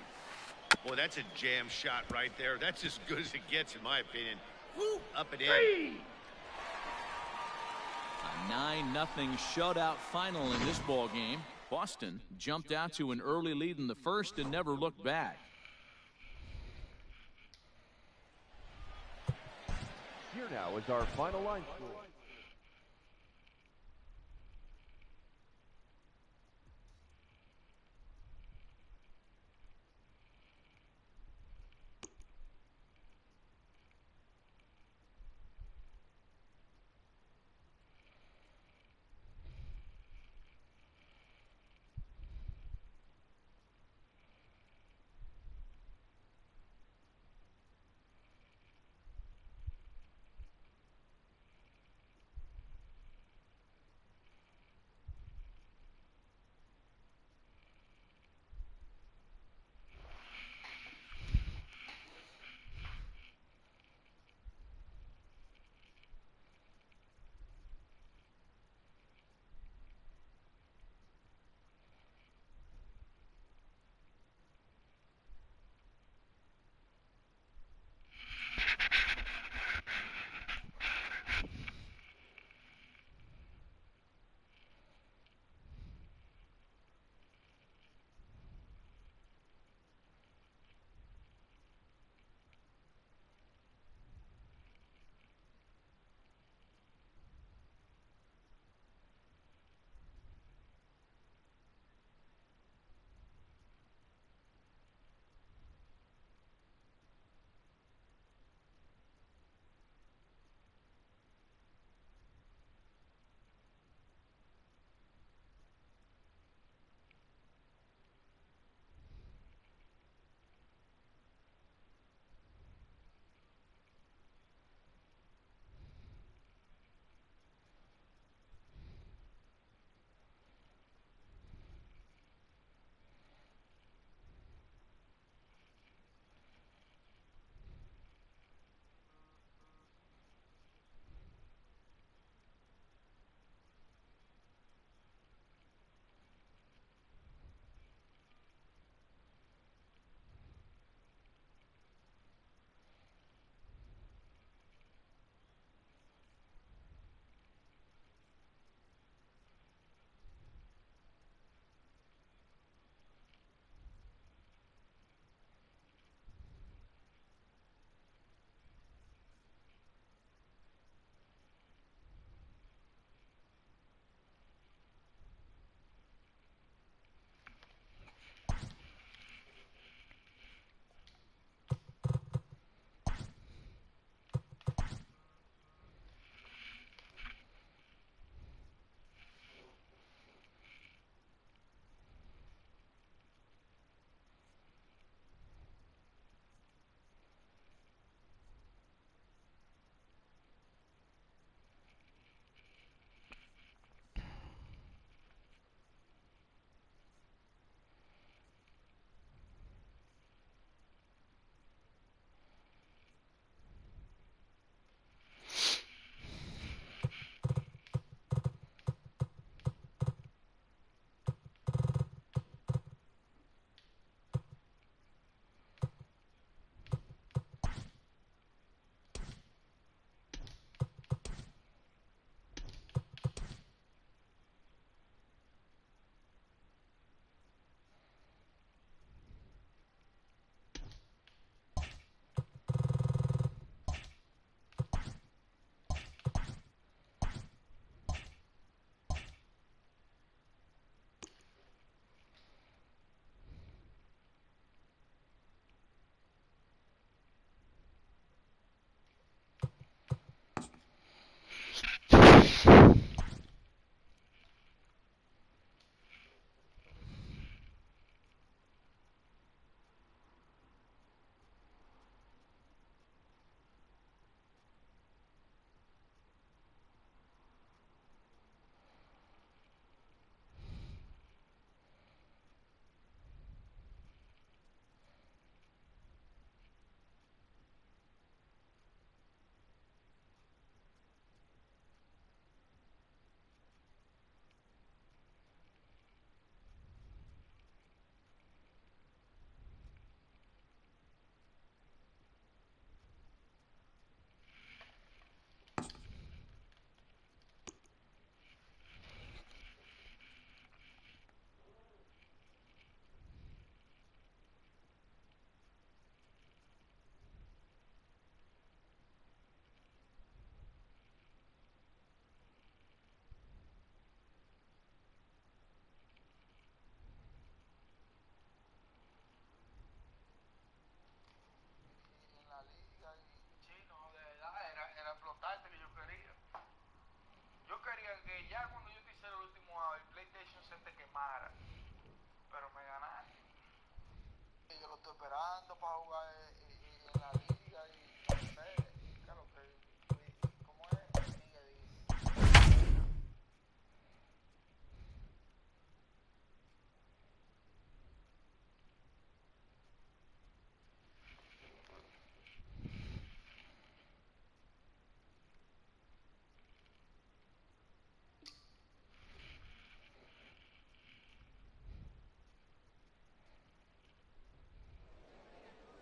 Boy, that's a jam shot right there. That's as good as it gets, in my opinion. Woo, up and in. Three. A 9-0 shutout final in this ball game. Boston jumped out to an early lead in the first and never looked back. Here now is our final line score.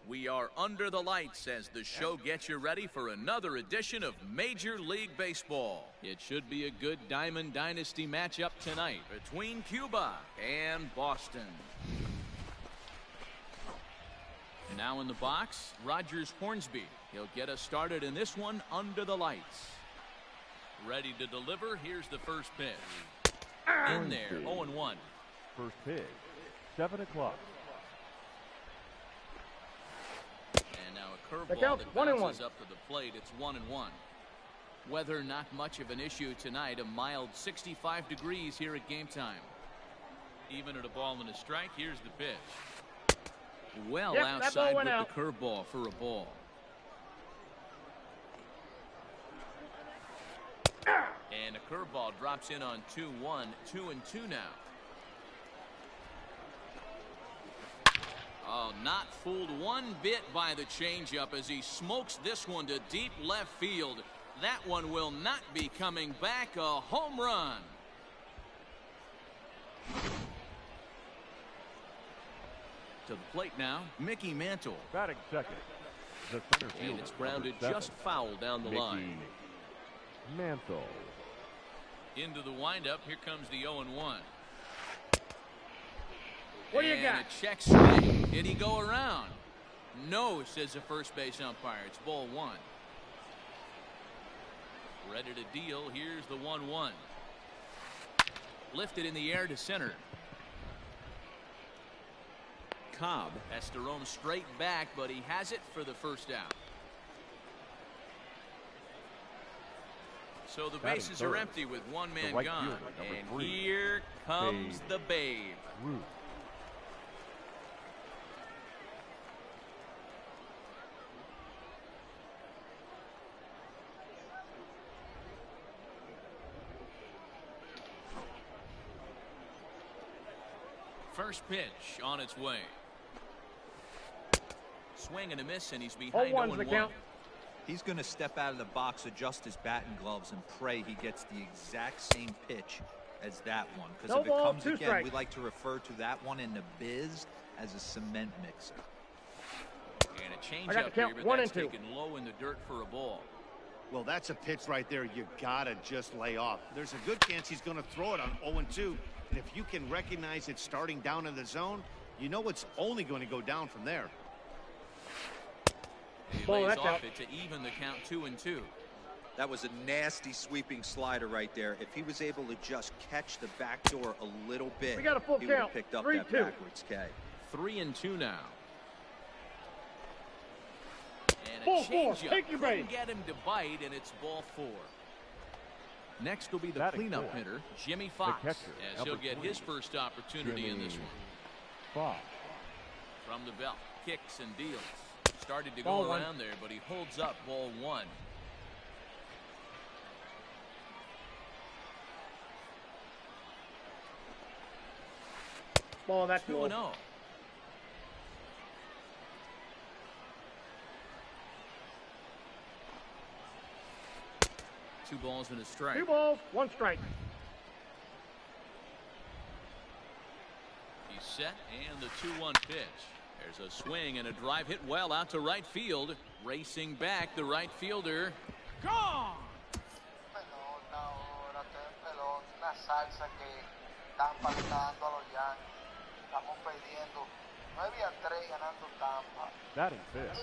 We are under the lights as the show gets you ready for another edition of Major League Baseball. It should be a good Diamond Dynasty matchup tonight between Cuba and Boston. And now in the box, Rogers Hornsby. He'll get us started in this one under the lights. Ready to deliver. Here's the first pitch. In there, 0-1. First pitch, 7 o'clock. And now a curveball that bounces up to the plate. It's 1-1. Weather not much of an issue tonight. A mild 65 degrees here at game time. Even at a ball and a strike, here's the pitch. Well outside with the curveball for a ball. And a curveball drops in on 2-1, 2-2 now. Oh, not fooled one bit by the changeup as he smokes this one to deep left field. That one will not be coming back. A home run. To the plate now, Mickey Mantle. Batting second. The center fielder, and it's grounded just foul down the line. Mantle. Into the windup. Here comes the 0-1. What do you got? And a check swing. Did he go around? No, says the first base umpire. It's ball one. Ready to deal. Here's the 1-1. Lifted in the air to center. Cobb has to roam straight back, but he has it for the first out. So the bases are empty with one man gone. And here comes the Babe. First pitch on its way. Swing and a miss, and he's behind 0-1. He's going to step out of the box, adjust his batting gloves, and pray he gets the exact same pitch as that one. Because if it comes again, we like to refer to that one in the biz as a cement mixer. And a changeup here, but that's taken low in the dirt for a ball. Well, that's a pitch right there you got to just lay off. There's a good chance he's going to throw it on 0-2. And if you can recognize it starting down in the zone, you know it's only going to go down from there. He lays off it to even the count 2-2. That was a nasty sweeping slider right there. If he was able to just catch the back door a little bit, he would have picked up that backwards K. 3-2 now. And a changeup couldn't get him to bite, and it's ball 4. Next will be the cleanup hitter, Jimmy Fox, as he'll get his first opportunity in this one. Fox. From the belt, kicks and deals. Started to go around there, but he holds up ball 1. Ball, that's 2-0. 2 balls and a strike. 2 balls, 1 strike. He's set, and the 2-1 pitch. There's a swing and a drive hit well out to right field. Racing back, the right fielder. Gone! Batting fifth,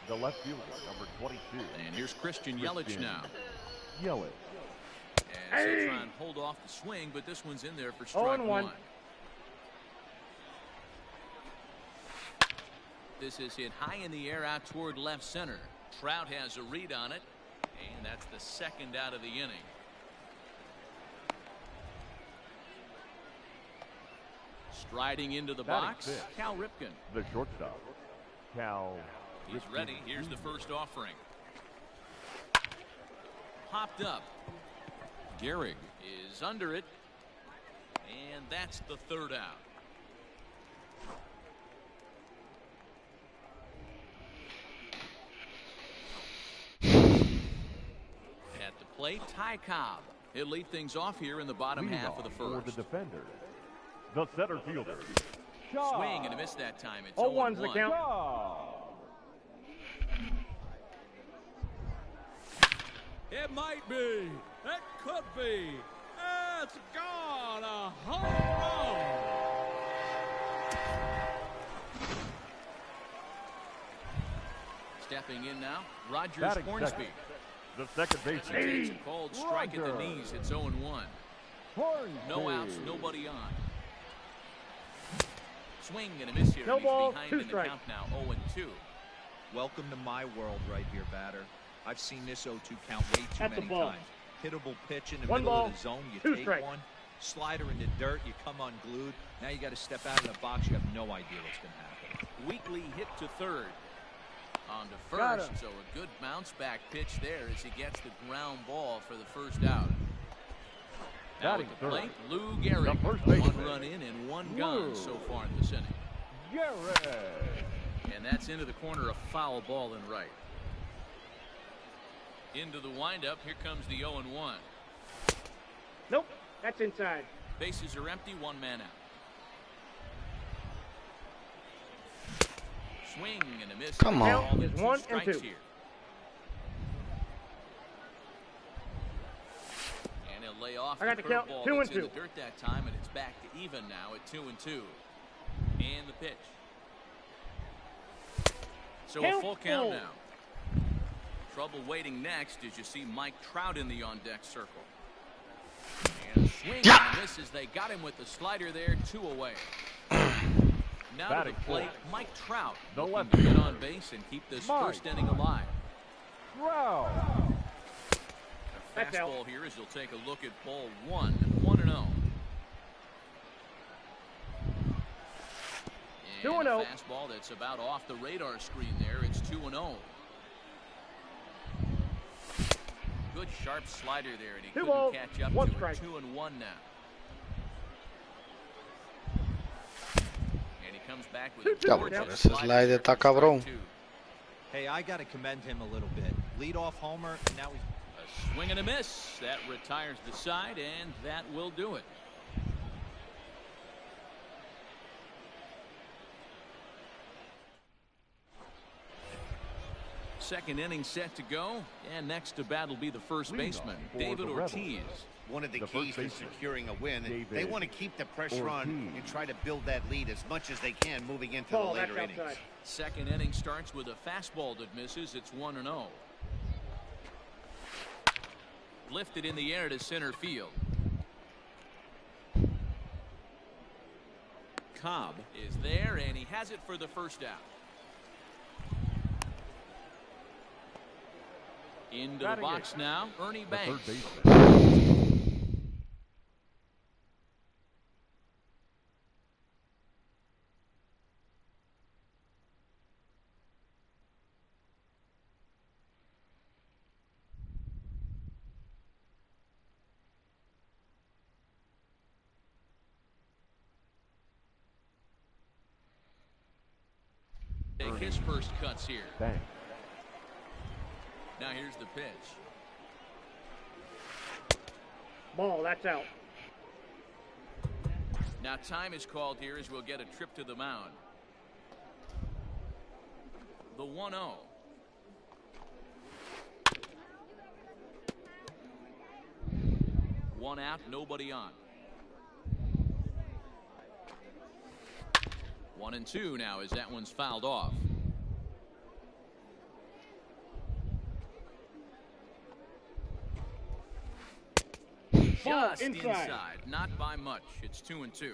the left fielder, number 22. And here's Christian Yelich now. Yelich. And he'll try and hold off the swing, but this one's in there for strike 1. This is hit high in the air out toward left center. Trout has a read on it, and that's the second out of the inning. Striding into the box, Cal Ripken. The shortstop, Cal. He's ready. Here's the first offering. Popped up. Gehrig is under it. And that's the third out. At the plate, Ty Cobb. He'll lead things off here in the bottom half of the first. For the defender, the center fielder. Swing and a miss that time. It's 0-1's the 0-1. count. It might be. It could be. It's gone. A home run. Stepping in now, Rogers Batting Hornsby. second, the second baseman. Takes a cold strike at the Roger. knees. It's 0-1. No outs, nobody on. Swing and a miss here. No and he's ball, behind 2 in the strikes. count now, 0-2. Welcome to my world right here, batter. I've seen this 0-2 count way too At the many ball. times. Hittable pitch in the 1 middle ball, of the zone, you 2 take strikes. one. Slider in the dirt, you come unglued. Now you got to step out of the box. You have no idea what's going to happen. Weekly hit to third. On to Got first, him. so a good bounce back pitch there as he gets the ground ball for the first out. Now Batting at the plate, third, Lou Gehrig. the first One baseman. run in and 1 gone Lou. so far in this inning. Gehrig. And that's into the corner, a foul ball in right. Into the windup, here comes the 0-1. Nope, that's inside. Bases are empty, 1 man out. Swing and a miss. Come on. Ball Is and 1 and strikes 2. here. And he'll lay off I got the the count, curveball 2 that's and in the 2. dirt that time, and it's back to even now at 2-2. And the pitch. So a Count full count full. now. Trouble waiting next as you see Mike Trout in the on-deck circle. And a swing Yeah. and a miss as they got him with the slider there, 2 away. Now to Batting the plate, fourth. Mike Trout The looking left to get fielder. on base and keep this Mike. first inning alive. Trout. A That's out. fastball here as you'll take a look at ball 1, 1-0. 2-0. And a fastball that's about off the radar screen there. It's 2-0. Good sharp slider there, and he 2 couldn't balls, catch up 1 to strike. it. 2-1 now. And he comes back with a Ya, gorgeous pero ese slider slide there está for strike cabrón. 2. Hey, I got to commend him a little bit. Lead off homer, and now he's A swing and a miss. That retires the side, and that will do it. Second inning set to go, and next to bat will be the first Leadoff baseman, for David the Ortiz. Rebels. One of the The keys first to baseman, securing a win, they David want to keep the pressure on Ortiz. and try to build that lead as much as they can moving into Ball, the that's later innings. outside. Second inning starts with a fastball that misses. It's 1-0. Lifted in the air to center field. Cobb is there, and he has it for the first out. Into the Batting box eighth, now, Ernie The third Banks. baseman. Take his first cuts here. Banks. Now here's the pitch. Ball, that's out. Now time is called here as we'll get a trip to the mound. The 1-0. One out, nobody on. 1-2 now as that one's fouled off. Ball, Just inside. not by much. It's 2-2.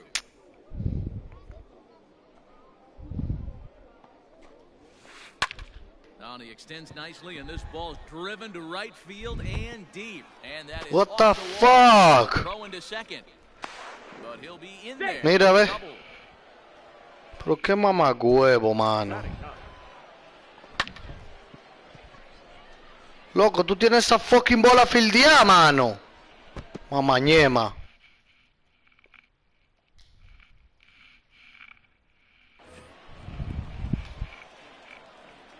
Now he extends nicely, and this ball's driven to right field and deep. And that is What off the wall. fuck? Throw into second. But he'll be in there. Mira, ve. Double. Pero qué mamagüevo, mano. Loco, tú tienes esa fucking bola fildeada, mano. Mamañema.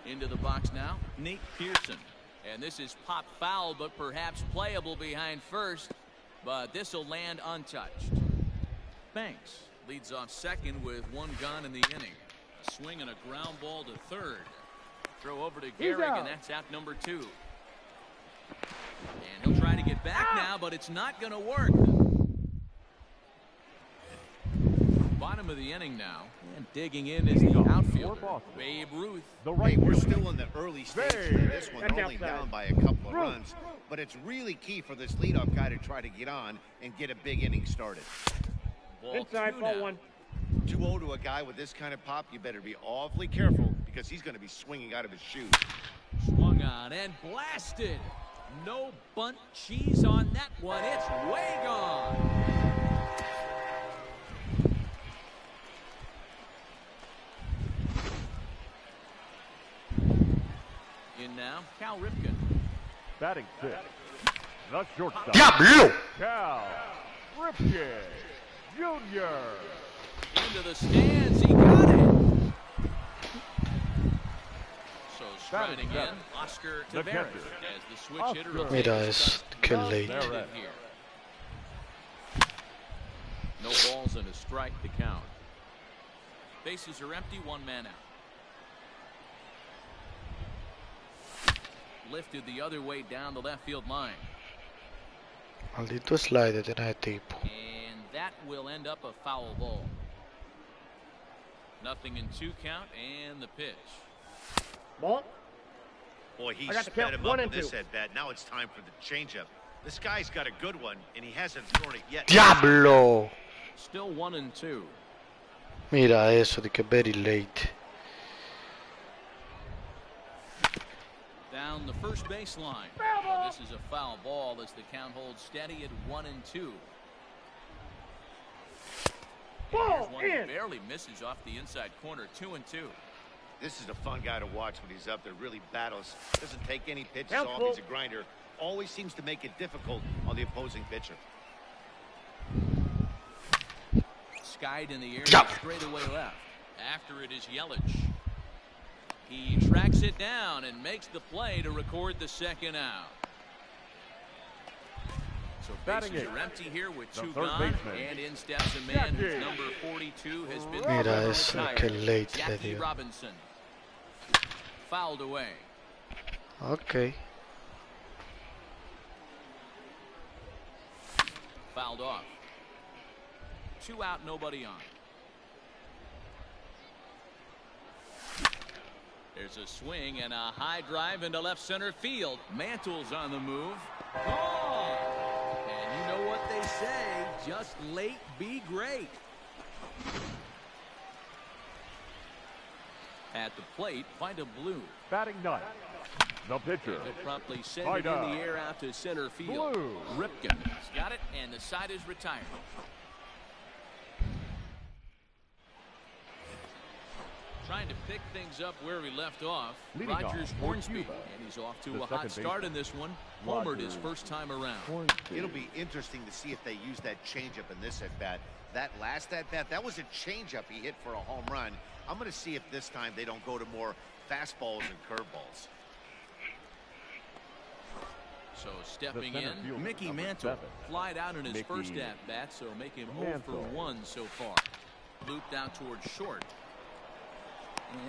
Into the box now, Nate Pearson. And this is pop foul, but perhaps playable behind first. But this will land untouched. Banks leads off second with one gone in the inning. A swing and a ground ball to third. Throw over to Gehrig, and that's out number 2. And he'll try to get back now, but it's not going to work. Bottom of the inning now, and digging in is the outfielder, Babe Ruth. Hey, we're still in the early stages of this one, only down by a couple of runs. But it's really key for this leadoff guy to try to get on and get a big inning started. Inside, ball 1. 2-0 to a guy with this kind of pop, you better be awfully careful because he's going to be swinging out of his shoes. Swung on and blasted. No bunt cheese on that one. It's way gone. In now, Cal Ripken. Batting 6. The shortstop. Diablo! Cal Ripken Jr. Into the stands, he got it. So striding in, Oscar Taveras as the switch hitter. Mira eso, qué late. No balls and a strike to count. Bases are empty, one man out. Lifted the other way down the left field line. Maldito slide tiene ese tipo. And that will end up a foul ball. Nothing in 2 count and the pitch. Ball. Boy, he sped him up with this at bat. Now it's time for the changeup. This guy's got a good one, and he hasn't thrown it yet. Diablo! Still 1-2. Mira eso de que very late. Down the first baseline. Well, this is a foul ball as the count holds steady at 1-2. Here's one that barely misses off the inside corner. 2-2. This is a fun guy to watch when he's up there. Really battles. Doesn't take any pitches off. He's a grinder. Always seems to make it difficult on the opposing pitcher. Skied in the air, straight away left. After it is Yelich. He tracks it down and makes the play to record the second out. So bases are empty here with 2 gone, and in steps a man whose number 42 has been Mira eso, que late le Jackie dio. Robinson. Fouled away. Okay. Fouled off. 2 out, nobody on. There's a swing and a high drive into left center field. Mantle's on the move. Gone! And you know what they say, just late be great. At the plate, find a blue. Batting 9. The pitcher. They promptly send it in the air out to center field. Blue. Ripken has got it, and the side is retired. Trying to pick things up where we left off. Rogers Hornsby, and he's off to a hot start in this one. Homered his first time around. It'll be interesting to see if they use that changeup in this at-bat. That last at-bat, that was a changeup he hit for a home run. I'm going to see if this time they don't go to more fastballs and curveballs. So stepping in, Mickey Mantle flied out in his first at-bat, so make him 0 for 1 so far. Looped out towards short.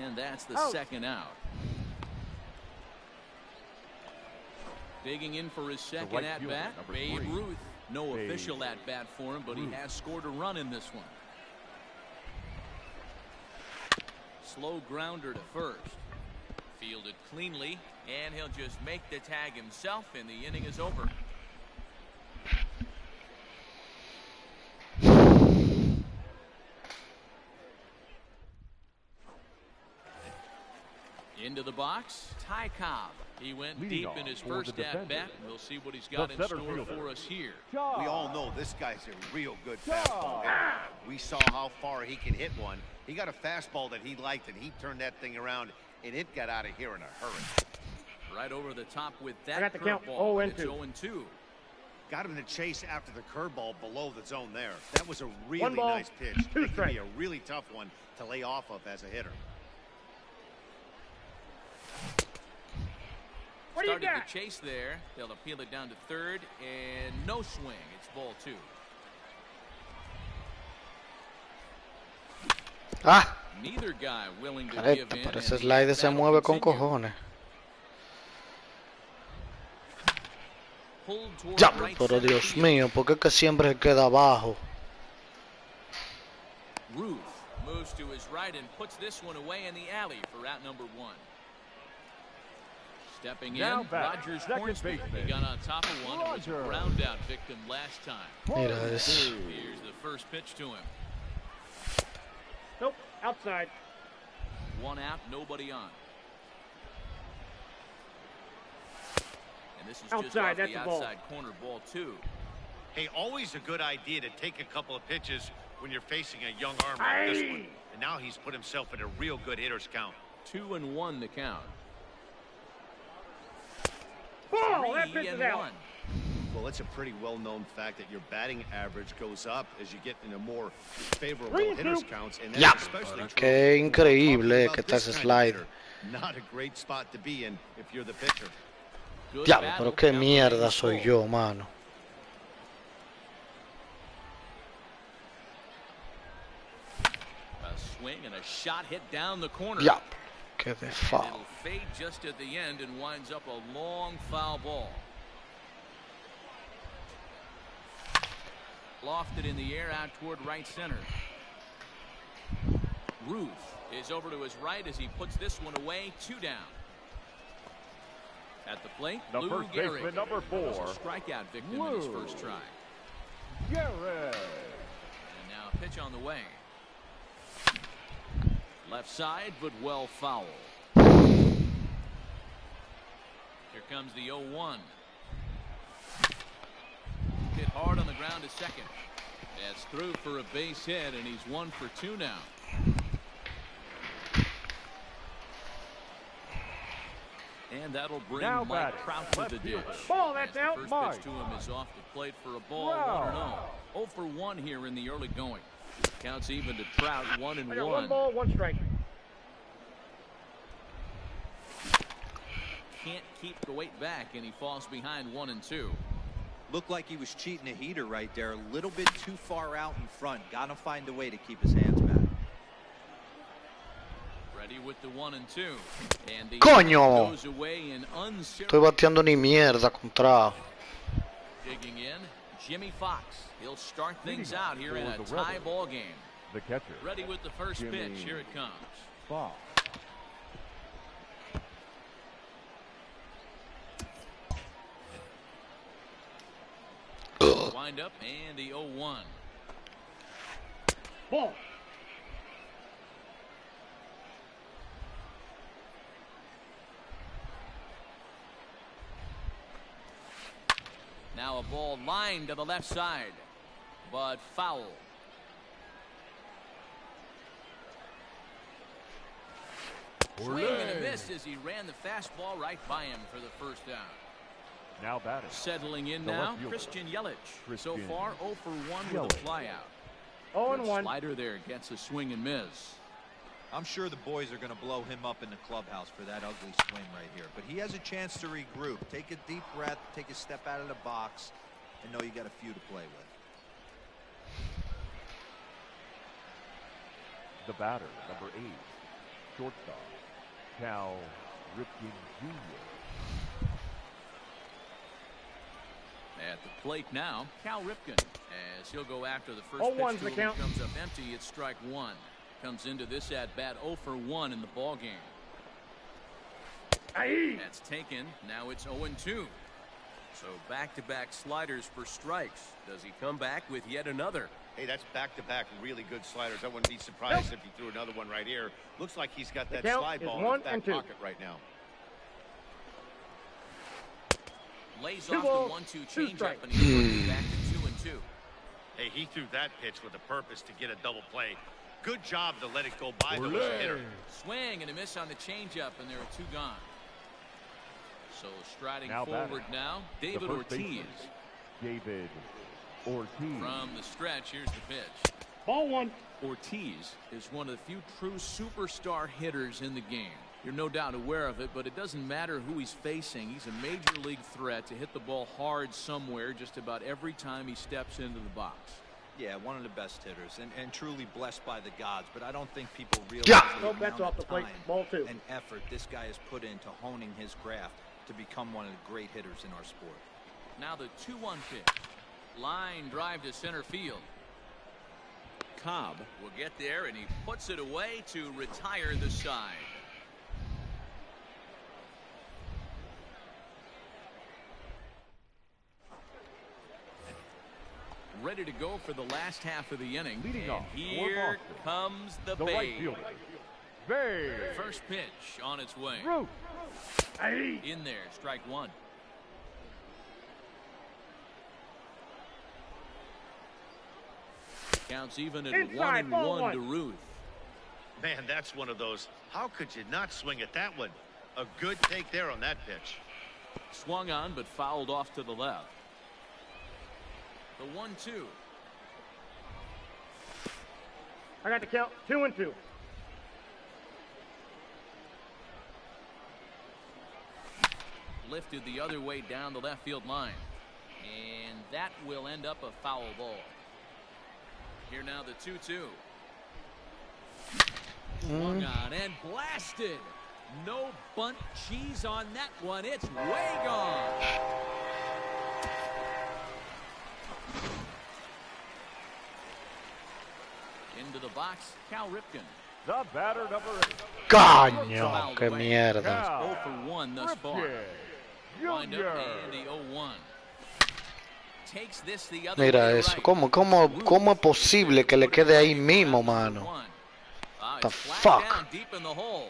And that's the second out. Digging in for his second at-bat, Babe Ruth. No official at-bat for him, but he has scored a run in this one. Slow grounder to first. Fielded cleanly, and he'll just make the tag himself, and the inning is over. Into the box, Ty Cobb. He went deep in his first at-bat. We'll see what he's got in store for us here. We all know this guy's a real good fastball hitter. We saw how far he can hit one. He got a fastball that he liked, and he turned that thing around, and it got out of here in a hurry. Right over the top with that I got the count. curveball. 0-2. It's 0-2. Got him to chase after the curveball below the zone there. That was a really 1 ball, nice pitch. 2 It could strikes. be a really tough one to lay off of as a hitter. What do you Started got? the chase there. They'll appeal it down to third, and no swing. It's ball 2. Ah, Neither guy willing to correcto, give in. pero ese and the slide se battle mueve con continues. cojones. Pulled toward Ya, right pero center Dios field. mío, ¿por qué es que siempre se queda abajo? Ruth moves to his right and puts this one away in the alley for out number 1. Stepping Now in, back, Rogers second Hornsby. baseman, He got on top of one and was a Roger. ground out victim last time. Mira, es... Here's the first pitch to him. Nope, outside. 1 out, nobody on. And this is just Outside, off that's the a ball. outside corner, ball 2. Hey, always a good idea to take a couple of pitches when you're facing a young arm like this one. And now he's put himself in a real good hitter's count. 2-1 the count. Ball, that pitch is 3-1. out. Well, it's a pretty well-known fact that your batting average goes up as you get into more favorable 3-2. hitters counts, and Ya, that's especially pero true qué when we're increíble talking que about está this ese kind of slide. hitter. Not a great spot to be in if you're the pitcher. Good Diablo, battle, pero qué now mierda remains soy full. yo, mano. A swing and a shot hit down the corner. Diablo, qué de And foul. it'll fade just at the end and winds up a long foul ball. Lofted in the air out toward right center. Ruth is over to his right as he puts this one away. 2 down. At the plate, The Lou first Gehrig. baseman, number 4. Was a strikeout victim in his Lou first try. Gehrig. And now a pitch on the way. Left side, but well foul. Here comes the 0-1. Hit hard on the ground to second. That's through for a base hit, and he's 1 for 2 now. And that'll bring Now Mike batting, Trout to left the ditch. fielder. Ball, that's As the out. first Mike. pitch to him is off the plate for a ball. Wow. 1-0. 0 for 1 here in the early going. Counts even to Trout. 1-1. I got 1 ball, 1 strike. Can't keep the weight back, and he falls behind 1-2. Looked like he was cheating a heater right there. A little bit too far out in front. Got to find a way to keep his hands back. Ready with the 1-2. And the ¡Coño! goes away in Estoy bateando ni mierda contra. digging in. Jimmy Fox. He'll start things Leading out here in a for the tie Rebels. ball game. The catcher. Ready with the first Jimmy pitch. Here it comes. Fox. Wind up and the 0-1. Ball. Now a ball lined to the left side, but foul. Swing and a miss as he ran the fastball right by him for the first down. Now batting. Settling in The now, left fielder, Christian Yelich. So Christian far, 0 for 1 with a Yelich. flyout. 0-1. Slider there gets a swing and miss. I'm sure the boys are going to blow him up in the clubhouse for that ugly swing right here. But he has a chance to regroup. Take a deep breath, take a step out of the box, and know you got a few to play with. The batter, number 8. Shortstop. Cal Ripken Jr. At the plate now, Cal Ripken, as he'll go after the first 0-1's pitch to the him. count. Comes up empty. It's strike 1. Comes into this at bat 0 for 1 in the ball game. Aye. That's taken. Now it's 0-2. So back-to-back sliders for strikes. Does he come back with yet another? Hey, that's back-to-back really good sliders. I wouldn't be surprised if he threw another one right here. Looks like he's got that count slide is ball in 1 his back and 2. pocket right now. Lays 2 off balls, the 1-2 2 changeup, strikes. and he's working back to 2-2. Hey, he threw that pitch with a purpose to get a double play. Good job to let it go by the hitter. Swing and a miss on the changeup, and there are 2 gone. So striding Now forward now, David Ortiz. David Ortiz. From the stretch, here's the pitch. Ball one. Ortiz is one of the few true superstar hitters in the game. You're no doubt aware of it, but it doesn't matter who he's facing. He's a major league threat to hit the ball hard somewhere just about every time he steps into the box. Yeah, one of the best hitters and truly blessed by the gods, but I don't think people realize Nope, that's off the plate. Ball two. And effort this guy has put into honing his craft to become one of the great hitters in our sport. Now the 2-1 pitch. Line drive to center field. Cobb will get there, and he puts it away to retire the side. Ready to go for the last half of the inning. Leading and off, here comes the right Babe. fielder. Babe. First pitch on its way. Root. In there, strike one. Counts even at Inside, 1-1 to Ruth. Man, that's one of those. How could you not swing at that one? A good take there on that pitch. Swung on, but fouled off to the left. The 1-2. I got the count. 2-2. Lifted the other way down the left field line. And that will end up a foul ball. Here now the 2-2. Swung on and blasted. No bunt cheese on that one. It's way gone. Into the box, Cal Ripken. The batter number 8. Coño, qué mierda. 0 for 1 thus far. Wind up and the 0-1. Takes this the other Mira way eso. right. ¿Cómo es posible que le quede ahí mismo, mano? The fuck? Down deep in the hole.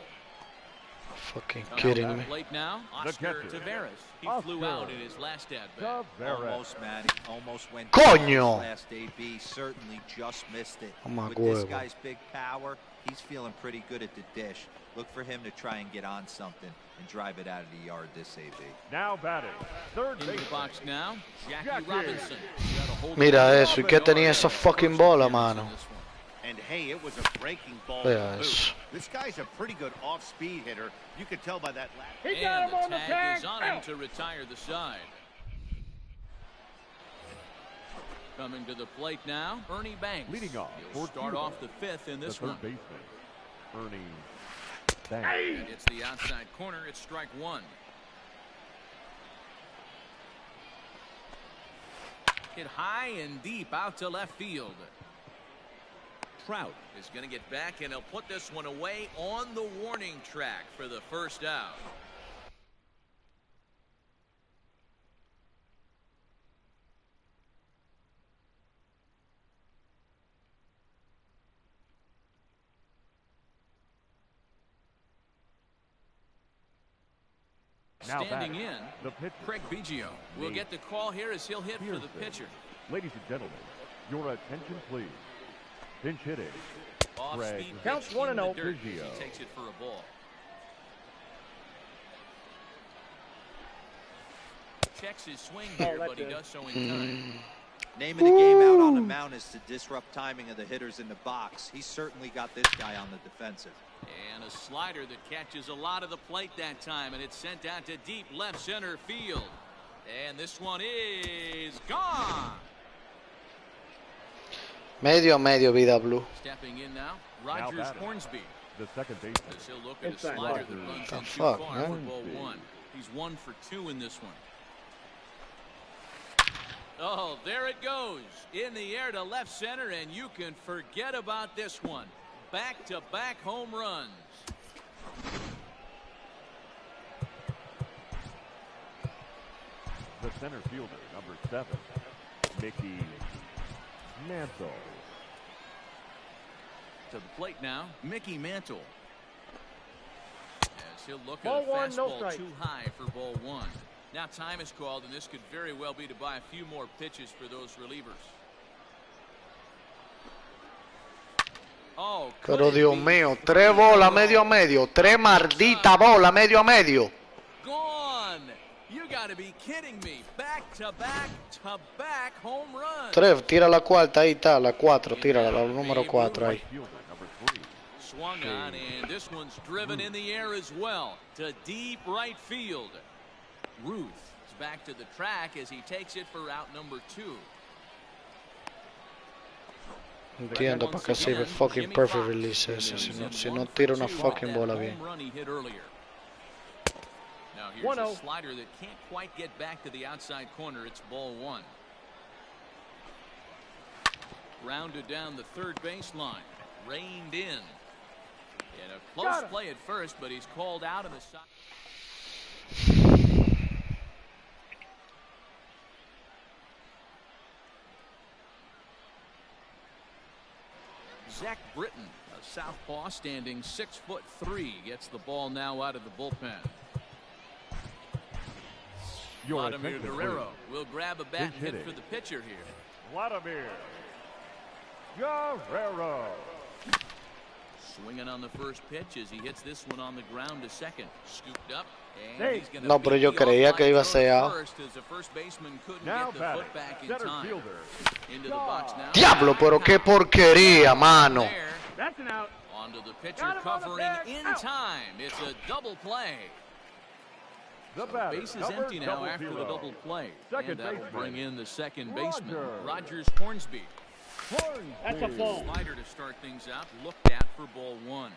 Fucking kidding me. Late now, The Oscar catcher. Tavares. He flew out in his last at bat. Almost, Matty. Almost went Coño. last AB. Certainly just missed it. Toma With this huevo. guy's big power, he's feeling pretty good at the dish. Look for him to try and get on something and drive it out of the yard this AB. Now batting. Third In the base. box now, Jackie Jackie. Robinson. Got a hold Mira of eso. ¿Y qué tenía esa fucking bola, mano? And hey, it was a breaking ball. Vea to boot. eso. This guy's a pretty good off-speed hitter. You could tell by that last. He got And him on the the tag tag. is on him Out. to retire the side. Coming to the plate now, Ernie Banks. Leading off He'll for start Cuba, off the fifth in The this third one. baseman, Ernie Banks. And it's the outside corner. It's strike one. Hit high and deep out to left field. Trout is going to get back, and he'll put this one away on the warning track for the first out. Now Standing batting, in, the pitcher. Craig Biggio will get the call here as he'll hit for the pitcher. Ladies and gentlemen, your attention please. Pinch hitting. Off-speed pitch Counts in 1-0. the dirt as Biggio. he takes it for a ball. Checks his swing here, that's but he it. does so in time. Naming the game out on the mound is to disrupt timing of the hitters in the box. He's certainly got this guy on the defensive. And a slider that catches a lot of the plate that time, and it's sent out to deep left center field. And this one is gone. Medio a medio, vida blue. Stepping in now, Rogers batting. Hornsby. The second baseman. As he'll look at a Inside. slider that runs The in too fuck, far man? for ball one. He's 1 for 2 in this one. Oh, there it goes. In the air to left center, and you can forget about this one. Back-to-back home runs. The center fielder, number 7, Mickey Mantle. To the plate now, Mickey Mantle. As he'll look Ball at a one, no fastball strike. too high for ball one. Now time is called, and this could very well be to buy a few more pitches for those relievers. Oh, could Pero it Dios be? mío, 3 bolas medio a medio. 3 malditas bolas medio a medio. Gone. got to be kidding me. Back-to-back home runs. Trev, tira la cuarta, ahí está, la 4, tírala, la número 4 ahí. Swung on, and this one's driven in the air as well to deep right field. Ruth is back to the track as he takes it for out number 2. Entiendo para qué sirve fucking perfect release ese, si no tira una fucking bola bien. Now here's a slider that can't quite get back to the outside corner. It's ball 1. Rounded down the third baseline. Reined in. And a close play at first, but he's called out of the side. Zach Britton, a southpaw standing 6'3", gets the ball now out of the bullpen. Vladimir Guerrero will grab a bat and hit for the pitcher here. Vladimir Guerrero. Swinging on the first pitch as he hits this one on the ground to second. Scooped up. No, pero yo creía que iba a ser out. Diablo, pero qué porquería, mano. Onto the pitcher covering in time. It's a double play. The base is empty now after the double play. And that will bring in the second baseman, Rogers Hornsby. That's a ball. Slider to start things out. Looked at for ball 1.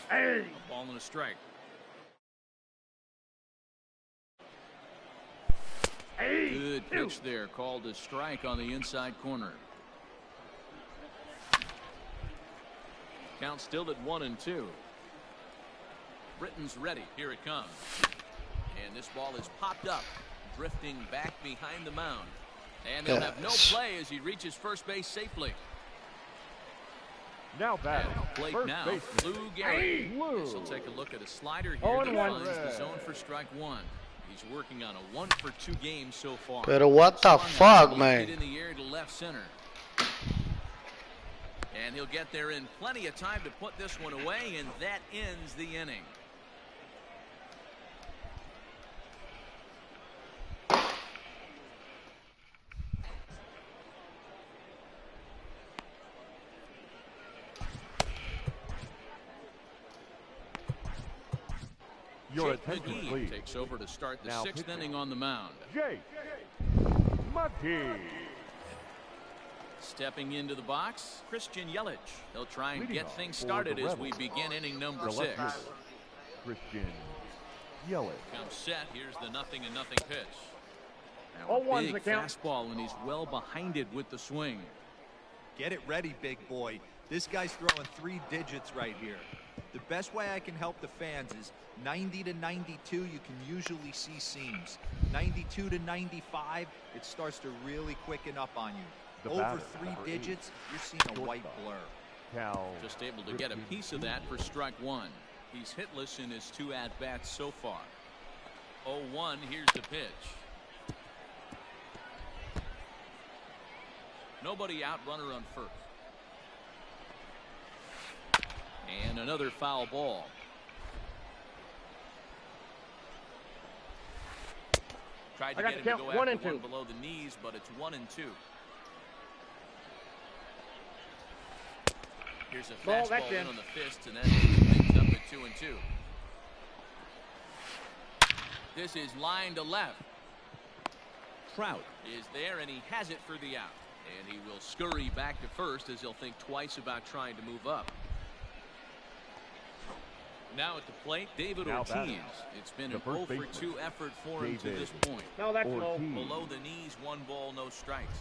Hey. A ball and a strike. Hey. Good pitch there. Called a strike on the inside corner. Count still at 1-2. Britton's ready. Here it comes. And this ball is popped up, drifting back behind the mound. And they'll have no play as he reaches first base safely. Now back. Plate now, Lou Gehrig. He'll take a look at a slider here that finds the zone for strike 1. He's working on a 1-for-2 game so far. Pero what the fuck, man? In the air to left center. And he'll get there in plenty of time to put this one away, and that ends the inning. Your attention, please. Takes over to start the 6th inning on the mound. Jake McGee. Stepping into the box, Christian Yelich. He'll try and get things started as we begin inning number 6. Christian Yelich. Comes set. Here's the 0-0 pitch. Now a big fastball, and he's well behind it with the swing. Get it ready, big boy. This guy's throwing 3 digits right here. The best way I can help the fans is 90 to 92, you can usually see seams. 92 to 95, it starts to really quicken up on you. Over 3 digits, you're seeing a white blur. Just able to get a piece of that for strike 1. He's hitless in his 2 at-bats so far. 0-1, here's the pitch. Nobody out, runner on first. And another foul ball. Tried to get him to go after one below the knees, but it's 1-2. Here's a fastball in on the fist, and that things up at 2-2. This is line to left. Trout is there, and he has it for the out. And he will scurry back to first as he'll think twice about trying to move up. Now at the plate, David Ortiz. It's been an 0-for-2 effort for him to this point. No, that's low. Below the knees, 1 ball, no strikes.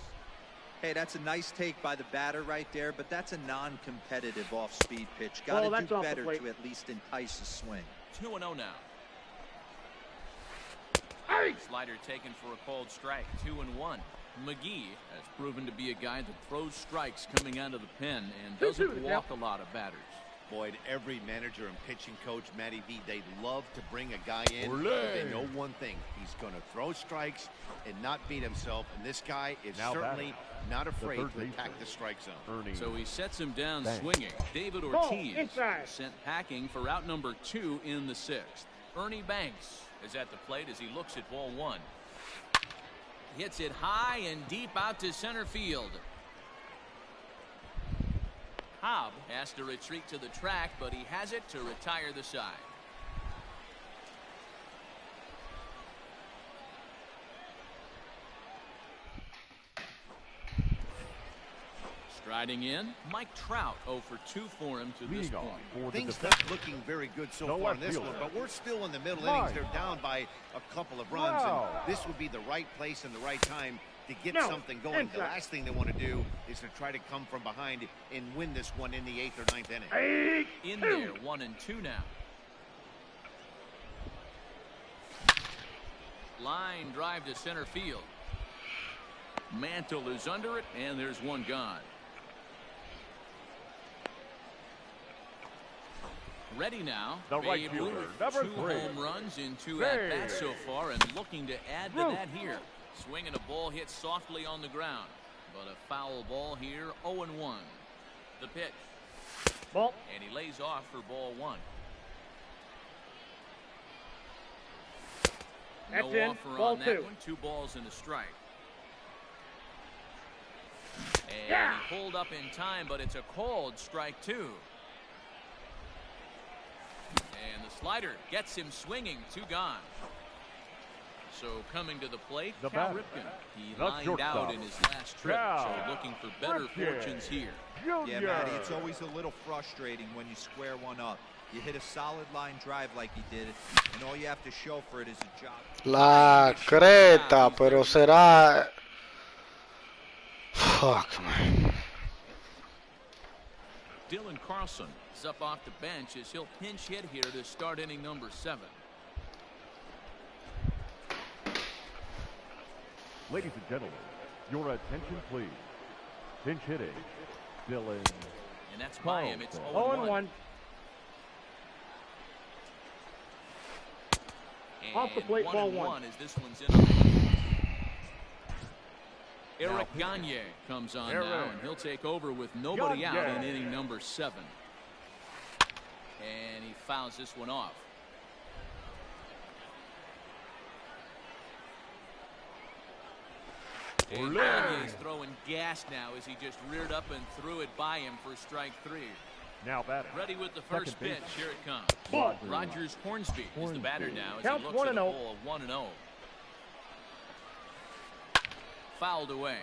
Hey, that's a nice take by the batter right there, but that's a non-competitive off-speed pitch. Got to do better to at least entice a swing. 2-0 now. Slider taken for a called strike. 2-1. McGee has proven to be a guy that throws strikes coming out of the pen and doesn't walk a lot of batters. Boyd, every manager and pitching coach, Matty V, they love to bring a guy in. But they know one thing. He's going to throw strikes and not beat himself. And this guy is certainly not afraid to attack the strike zone. So he sets him down swinging. David Ortiz sent packing for out number 2 in the 6th. Ernie Banks is at the plate as he looks at ball one. Hits it high and deep out to center field. Cobb has to retreat to the track, but he has it to retire the side. Striding in, Mike Trout 0 for 2 for him to this point. Things not looking very good so far in this one, but we're still in the middle innings. They're down by a couple of runs, and this would be the right place and the right time to get something going. The last thing they want to do is to try to come from behind and win this one in the 8th or 9th inning. In there, 1-2 now. Line drive to center field. Mantle is under it, and there's one gone. Ready now. The right fielder, number 2 home runs in 2 at-bats so far, and looking to add to that here. Swinging a ball hit softly on the ground, but a foul ball here. 0-1. The pitch. Ball. And he lays off for ball 1. That's no in. offer Ball on that 2. one. 2 balls and a strike. And he pulled up in time, but it's a called strike 2. And the slider gets him swinging. 2 gone. So coming to the plate, Cal Ripken. He lined out in his last trip, so looking for better fortunes here. Yeah, Matty, it's always a little frustrating when you square one up. You hit a solid line drive like he did, and all you have to show for it is a job. La creta, pero será... Fuck, man. Dylan Carlson is up off the bench as he'll pinch hit here to start inning number 7. Ladies and gentlemen, your attention please. Pinch hitting, Dylan. And that's by him. It's 0-1. Off the plate, ball 1. As this one's in. Eric Gagne comes on now, and he'll take over with nobody out in inning number 7. And he fouls this one off. And Gagne's throwing gas now as he just reared up and threw it by him for strike 3. Now batting. Ready with the first pitch. Here it comes. Rogers Hornsby is the batter now as he looks at a ball of 1-0. Fouled away.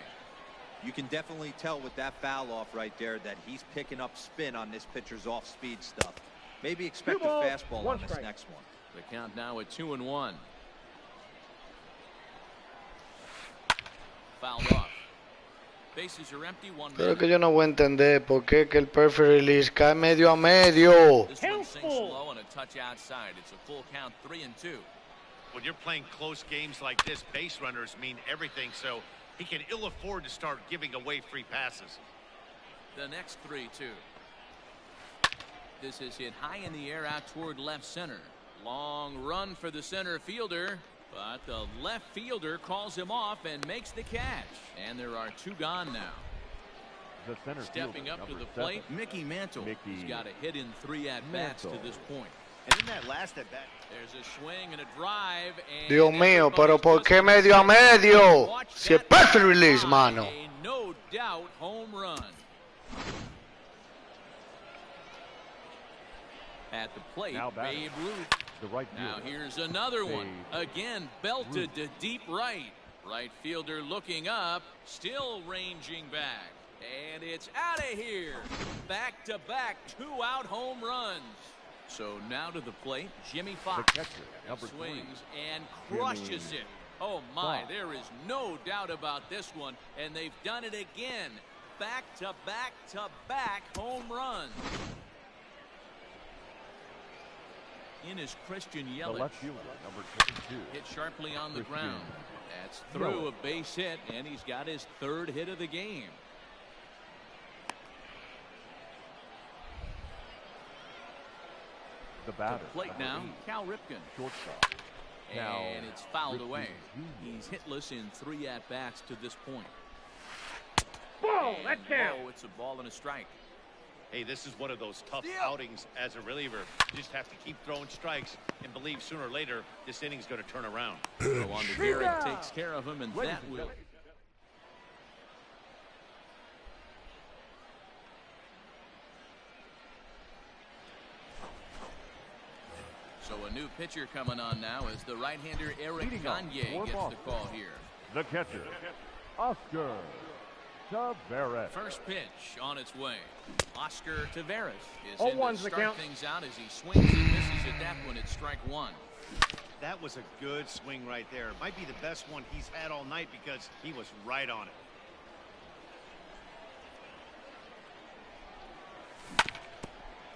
You can definitely tell with that foul off right there that he's picking up spin on this pitcher's off-speed stuff. Maybe expect a fastball on this next one. The count now at 2-1. Fouled off. Bases are empty. 1 Pero que yo no voy a entender por qué que el perfect release cae medio a medio. This one sinks low and a touch outside. It's a full count, 3-2. When you're playing close games like this, base runners mean everything, so he can ill afford to start giving away free passes. The next 3-2. This is hit high in the air out toward left center. Long run for the center fielder, but the left fielder calls him off and makes the catch. And there are 2 gone now. The center Stepping up to the plate, Mickey Mantle. He's got a hit in 3 at-bats to this point. And in that last at-bat, there's a swing and a drive. And Dios mío, pero ¿por qué medio a medio? Si es perfect release, mano. A no doubt home run. At the plate, Babe Ruth. Now here's another one. Again, belted to deep right. Right fielder looking up, still ranging back. And it's out of here. Back-to-back 2-out home runs. So now to the plate, Jimmy Fox swings and crushes it. Oh my, there is no doubt about this one, and they've done it again. Back-to-back-to-back home runs. In is Christian Yelich. The left fielder, number 22. Hit sharply on the ground. That's through a base hit, and he's got his 3rd hit of the game. The batter. Plate now, Cal Ripken. Shortstop. And it's fouled away. He's hitless in 3 at-bats to this point. Ball, that counts. It's a ball and a strike. Hey, this is one of those tough outings as a reliever. You just have to keep throwing strikes and believe sooner or later this inning's going to turn around. So on to Garrett, takes care of him, and that will. So a new pitcher coming on now is the right-hander Eric Gagne gets the call here. The catcher, Oscar Taveras. First pitch on its way. Oscar Taveras is in to start things out as he swings and misses at that one at strike one. That was a good swing right there. It might be the best one he's had all night because he was right on it.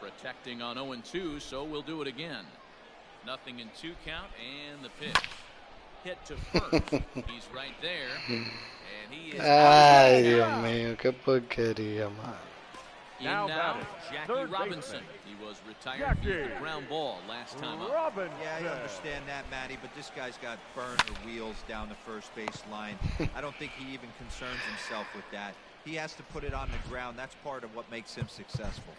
Protecting on 0-2, so we'll do it again. 0-2 count, and the pitch. Hit to first. He's right there. And he is Ay, Dios mío, qué porquería, man. In now, Jackie Robinson. He was retired via the ground ball last time up. Yeah, I understand that, Matty, but this guy's got burner wheels down the first base line. I don't think he even concerns himself with that. He has to put it on the ground. That's part of what makes him successful.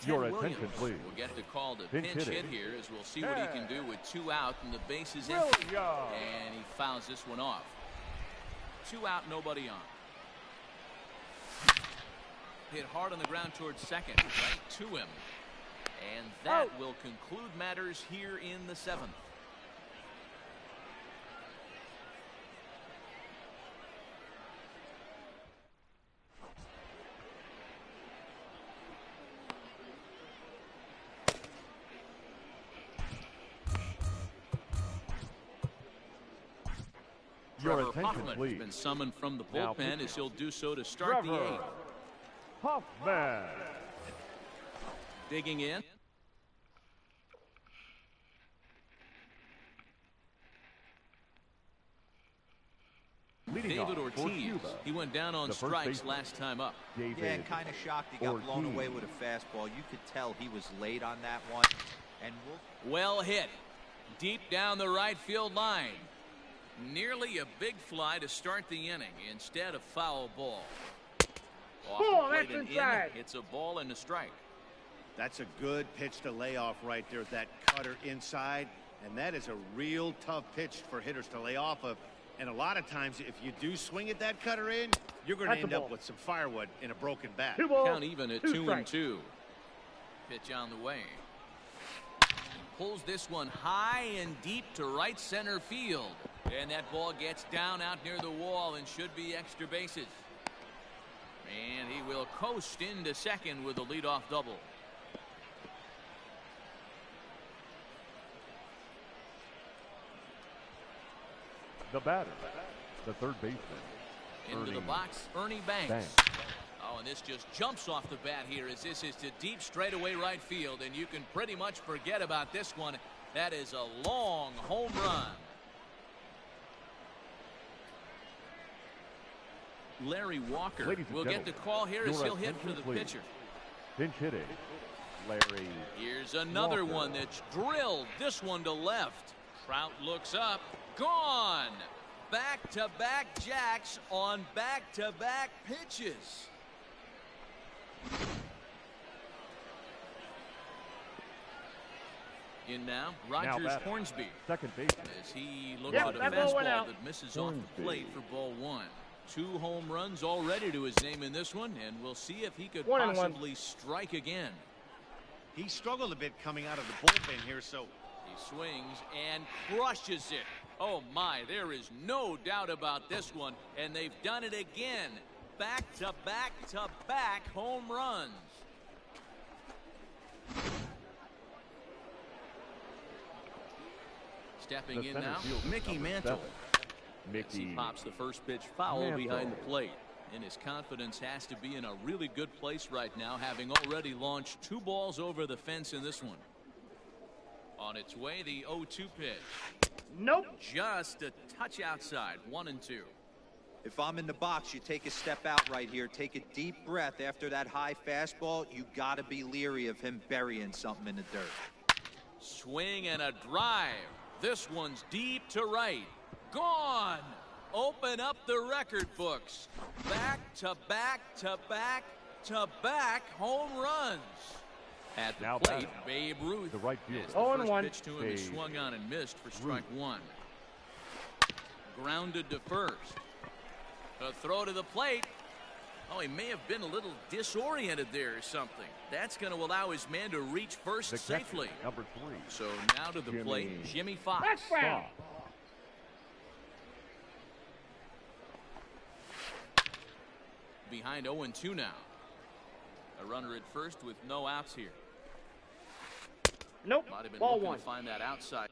Your attention, please. We'll get the call to pinch hit here as we'll see what he can do with 2 out and the base is empty. And he fouls this one off. 2 out, nobody on. Hit hard on the ground towards second, right to him. And that will conclude matters here in the 7th. Your Trevor attention, Hoffman please. has been summoned from the bullpen as he'll do so to start the 8th. Hoffman. Digging in. David Ortiz. He went down on strikes last time up. Yeah, kind of shocked he got blown away with a fastball. You could tell he was late on that one. And well hit. Deep down the right field line. Nearly a big fly to start the inning instead of foul ball. Oh, that's inside. It's a ball and a strike. That's a good pitch to lay off right there, that cutter inside. And that is a real tough pitch for hitters to lay off of. And a lot of times, if you do swing at that cutter in, you're going to end up with some firewood in a broken bat. Count even at 2-2. Pitch on the way. Pulls this one high and deep to right center field. And that ball gets down out near the wall and should be extra bases. And he will coast into second with a leadoff double. The batter, the third baseman. Into the box, Ernie Banks. Oh, and this just jumps off the bat here as this is to deep straightaway right field. And you can pretty much forget about this one. That is a long home run. Larry Walker will get the call here as he'll hit for the pitcher. Pinch hitting, Larry. Here's another one that's drilled. This one to left. Trout looks up. Gone. Back-to-back jacks on back-to-back pitches. In now, Rogers Hornsby. Second baseman. As he looks at a fastball that misses off the plate for ball 1. 2 home runs already to his name in this one, and we'll see if he could possibly strike again. He struggled a bit coming out of the bullpen here, so he swings and crushes it. Oh my, there is no doubt about this one, and they've done it again. Back-to-back-to-back home runs. Stepping in now, Mickey Mantle. As he pops the first pitch foul behind the plate. And his confidence has to be in a really good place right now, having already launched 2 balls over the fence in this one. On its way, the 0-2 pitch. Nope. Just a touch outside, 1-2. If I'm in the box, you take a step out right here. Take a deep breath after that high fastball. You got to be leery of him burying something in the dirt. Swing and a drive. This one's deep to right. Gone. Open up the record books. Back-to-back-to-back back-to-back home runs. At the Now plate, batting, Babe Ruth. the right fielder. As the first pitch to him is swung on and missed for strike one. Grounded to first. A throw to the plate. Oh, he may have been a little disoriented there or something. That's going to allow his man to reach first safely. Number 3. So now to the plate, Jimmy Fox. Behind 0-2 now. A runner at first with no outs here. Nope. Might have been Ball looking one. to find that outside